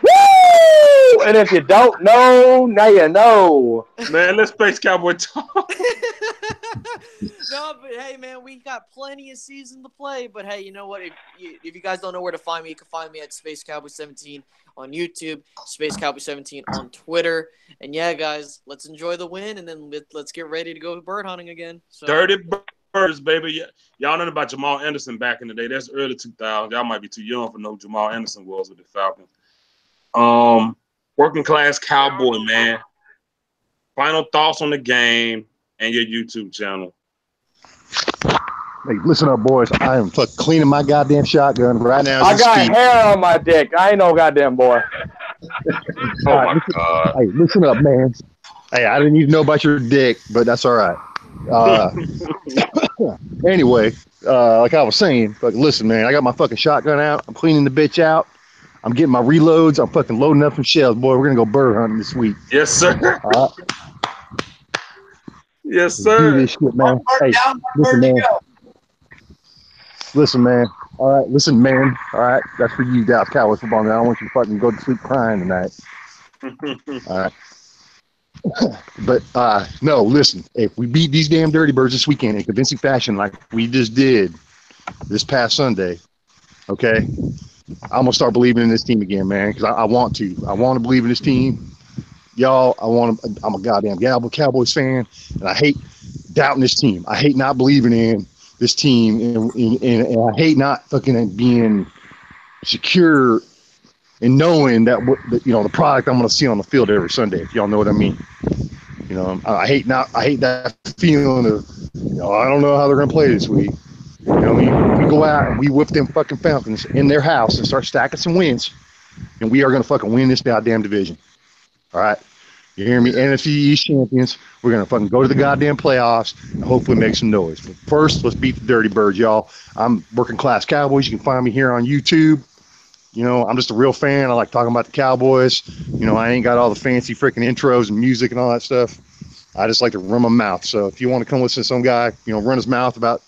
Woo! And if you don't know, now you know. Man, let's Space Cowboy talk. No, but hey, man, we got plenty of season to play. But hey, you know what? If you guys don't know where to find me, you can find me at Space Cowboy 17 on YouTube, Space Cowboy 17 on Twitter. And yeah, guys, let's enjoy the win, and then let's get ready to go bird hunting again. So. Dirty birds, baby. Y'all know about Jamal Anderson back in the day. That's early 2000. Y'all might be too young for know who Jamal Anderson was with the Falcons. Working class cowboy, man. Final thoughts on the game and your YouTube channel. Hey, listen up, boys. I am cleaning my goddamn shotgun right now. I got hair on my dick. I ain't no goddamn boy. Oh right, my listen, God. hey, listen up, man. Hey, I didn't need to know about your dick, but that's all right. Anyway, like I was saying, but listen, man, I got my fucking shotgun out. I'm cleaning the bitch out. I'm getting my reloads. I'm fucking loading up some shells. Boy, we're gonna go bird hunting this week. Yes, sir. All right, Yes, let's do sir. this shit, One man. bird Hey, down, one listen, bird to man. go. Listen, man. All right, listen, man. All right, that's for you, Dallas Cowboys football. Man, I don't want you to fucking go to sleep crying tonight. All right. But no, listen. If we beat these damn Dirty Birds this weekend in convincing fashion, like we just did this past Sunday, okay, I'm gonna start believing in this team again, man. Because I want to. I want to believe in this team, y'all. I'm a goddamn Cowboys fan, and I hate doubting this team. I hate not believing in this team, and I hate not fucking being secure and knowing that the product I'm gonna see on the field every Sunday. If y'all know what I mean. You know, I hate that feeling of, I don't know how they're gonna play this week. You know, we go out and we whip them fucking Falcons in their house and start stacking some wins, and we are gonna fucking win this goddamn division. All right, you hear me? NFC East champions. We're gonna fucking go to the goddamn playoffs and hopefully make some noise. But first, let's beat the Dirty Birds, y'all. I'm Working Class Cowboys. You can find me here on YouTube. You know, I'm just a real fan. I like talking about the Cowboys. You know, I ain't got all the fancy freaking intros and music and all that stuff. I just like to run my mouth. So if you want to come listen to some guy, run his mouth about,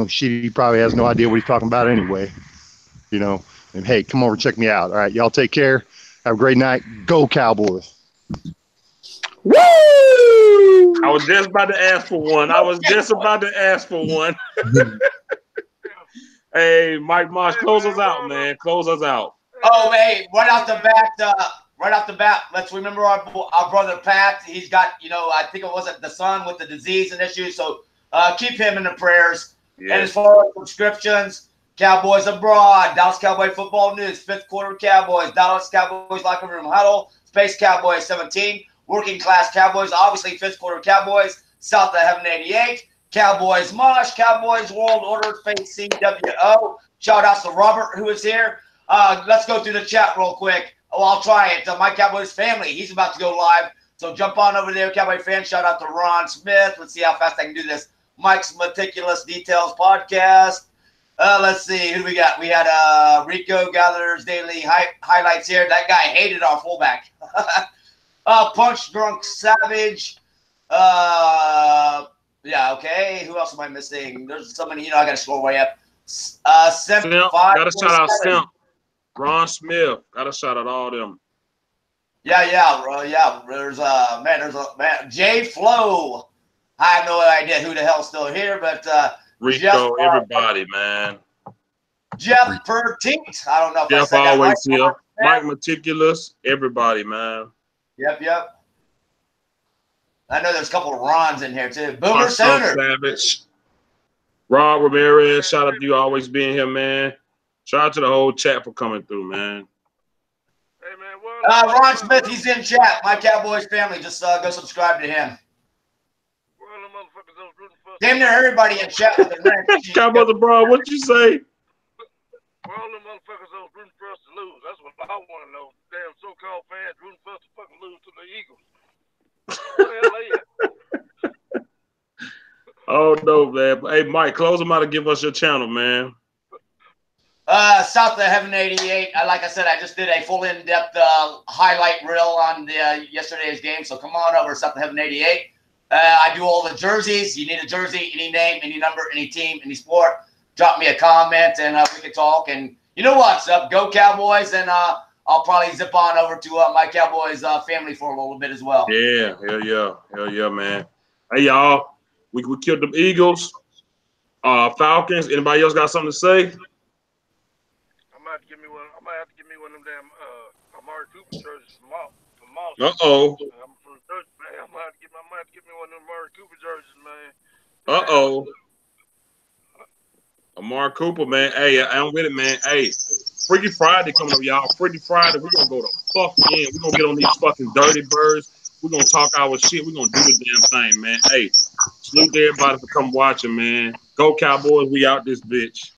shit, he probably has no idea what he's talking about anyway. And hey, come over and check me out. All right, y'all take care. Have a great night. Go Cowboys. Woo! I was just about to ask for one. Hey, Mike Moss, close us out, man. Close us out. Oh, hey, right off the bat, let's remember our brother Pat. He's got, I think it wasn't the son with the disease and issues. So keep him in the prayers. Yeah. And as far as subscriptions, Cowboys Abroad, Dallas Cowboy Football News, Fifth Quarter Cowboys, Dallas Cowboys Locker Room Huddle, Space Cowboys 17, Working Class Cowboys, obviously Fifth Quarter Cowboys, South of Heaven 88, Cowboys Mosh, Cowboys World Order, Face CWO. Shout out to Robert, who is here. Let's go through the chat real quick. Oh, I'll try it. My Cowboys family, he's about to go live. So jump on over there, Cowboy fans. Shout out to Ron Smith. Let's see how fast I can do this. Mike's Meticulous Details Podcast. Let's see. Who do we got? We had Rico Gathers Daily Highlights here. That guy hated our fullback. Punch Drunk Savage. Yeah, okay. Who else am I missing? There's so many. I got to scroll way up. Simp, gotta shout out Simp. Ron Smith. Gotta shout out all them. Yeah. There's Jay Flo. I have no idea who the hell's still here, but Rico, Jeff, everybody, man. Jeff Pertink. I don't know if Jeff I said that always right. here. Mike Meticulous, everybody, man. Yep. I know there's a couple of Rons in here too. Boomer Sooner. Savage. Rob Ramirez, shout out to you always being here, man. Shout out to the whole chat for coming through, man. Hey, man, Ron Smith, he's in chat. My Cowboys family, just go subscribe to him. Damn near everybody in chat with the red. Cowboys abroad, what you say? Where all them motherfuckers are rooting for us to lose. That's what I want to know. Damn so-called fans rooting for us to fucking lose to the Eagles. Where the hell are you? Oh, no, man. Hey, Mike, close them out and give us your channel, man. South of Heaven 88. Like I said, I just did a full in-depth highlight reel on the yesterday's game. So come on over, South of Heaven 88. I do all the jerseys. You need a jersey, any name, any number, any team, any sport. Drop me a comment and we can talk. And you know what's up? Go Cowboys. And I'll probably zip on over to my Cowboys family for a little bit as well. Yeah, hell yeah, man. Hey, y'all, we killed the Eagles, Falcons. Anybody else got something to say? I might have to give me one of them damn Amari Cooper jerseys from Moss. Uh-oh. I'm from church, man. I might have to give me one of them Amari Cooper jerseys, man. Uh-oh. Amari Cooper, man. Hey, I'm with it, man. Hey, Freaky Friday coming up, y'all. Freaky Friday, we're going to go to fuck in. We're going to get on these fucking Dirty Birds. We're going to talk our shit. We're going to do the damn thing, man. Hey, salute to everybody for coming watching, man. Go Cowboys. We out this bitch.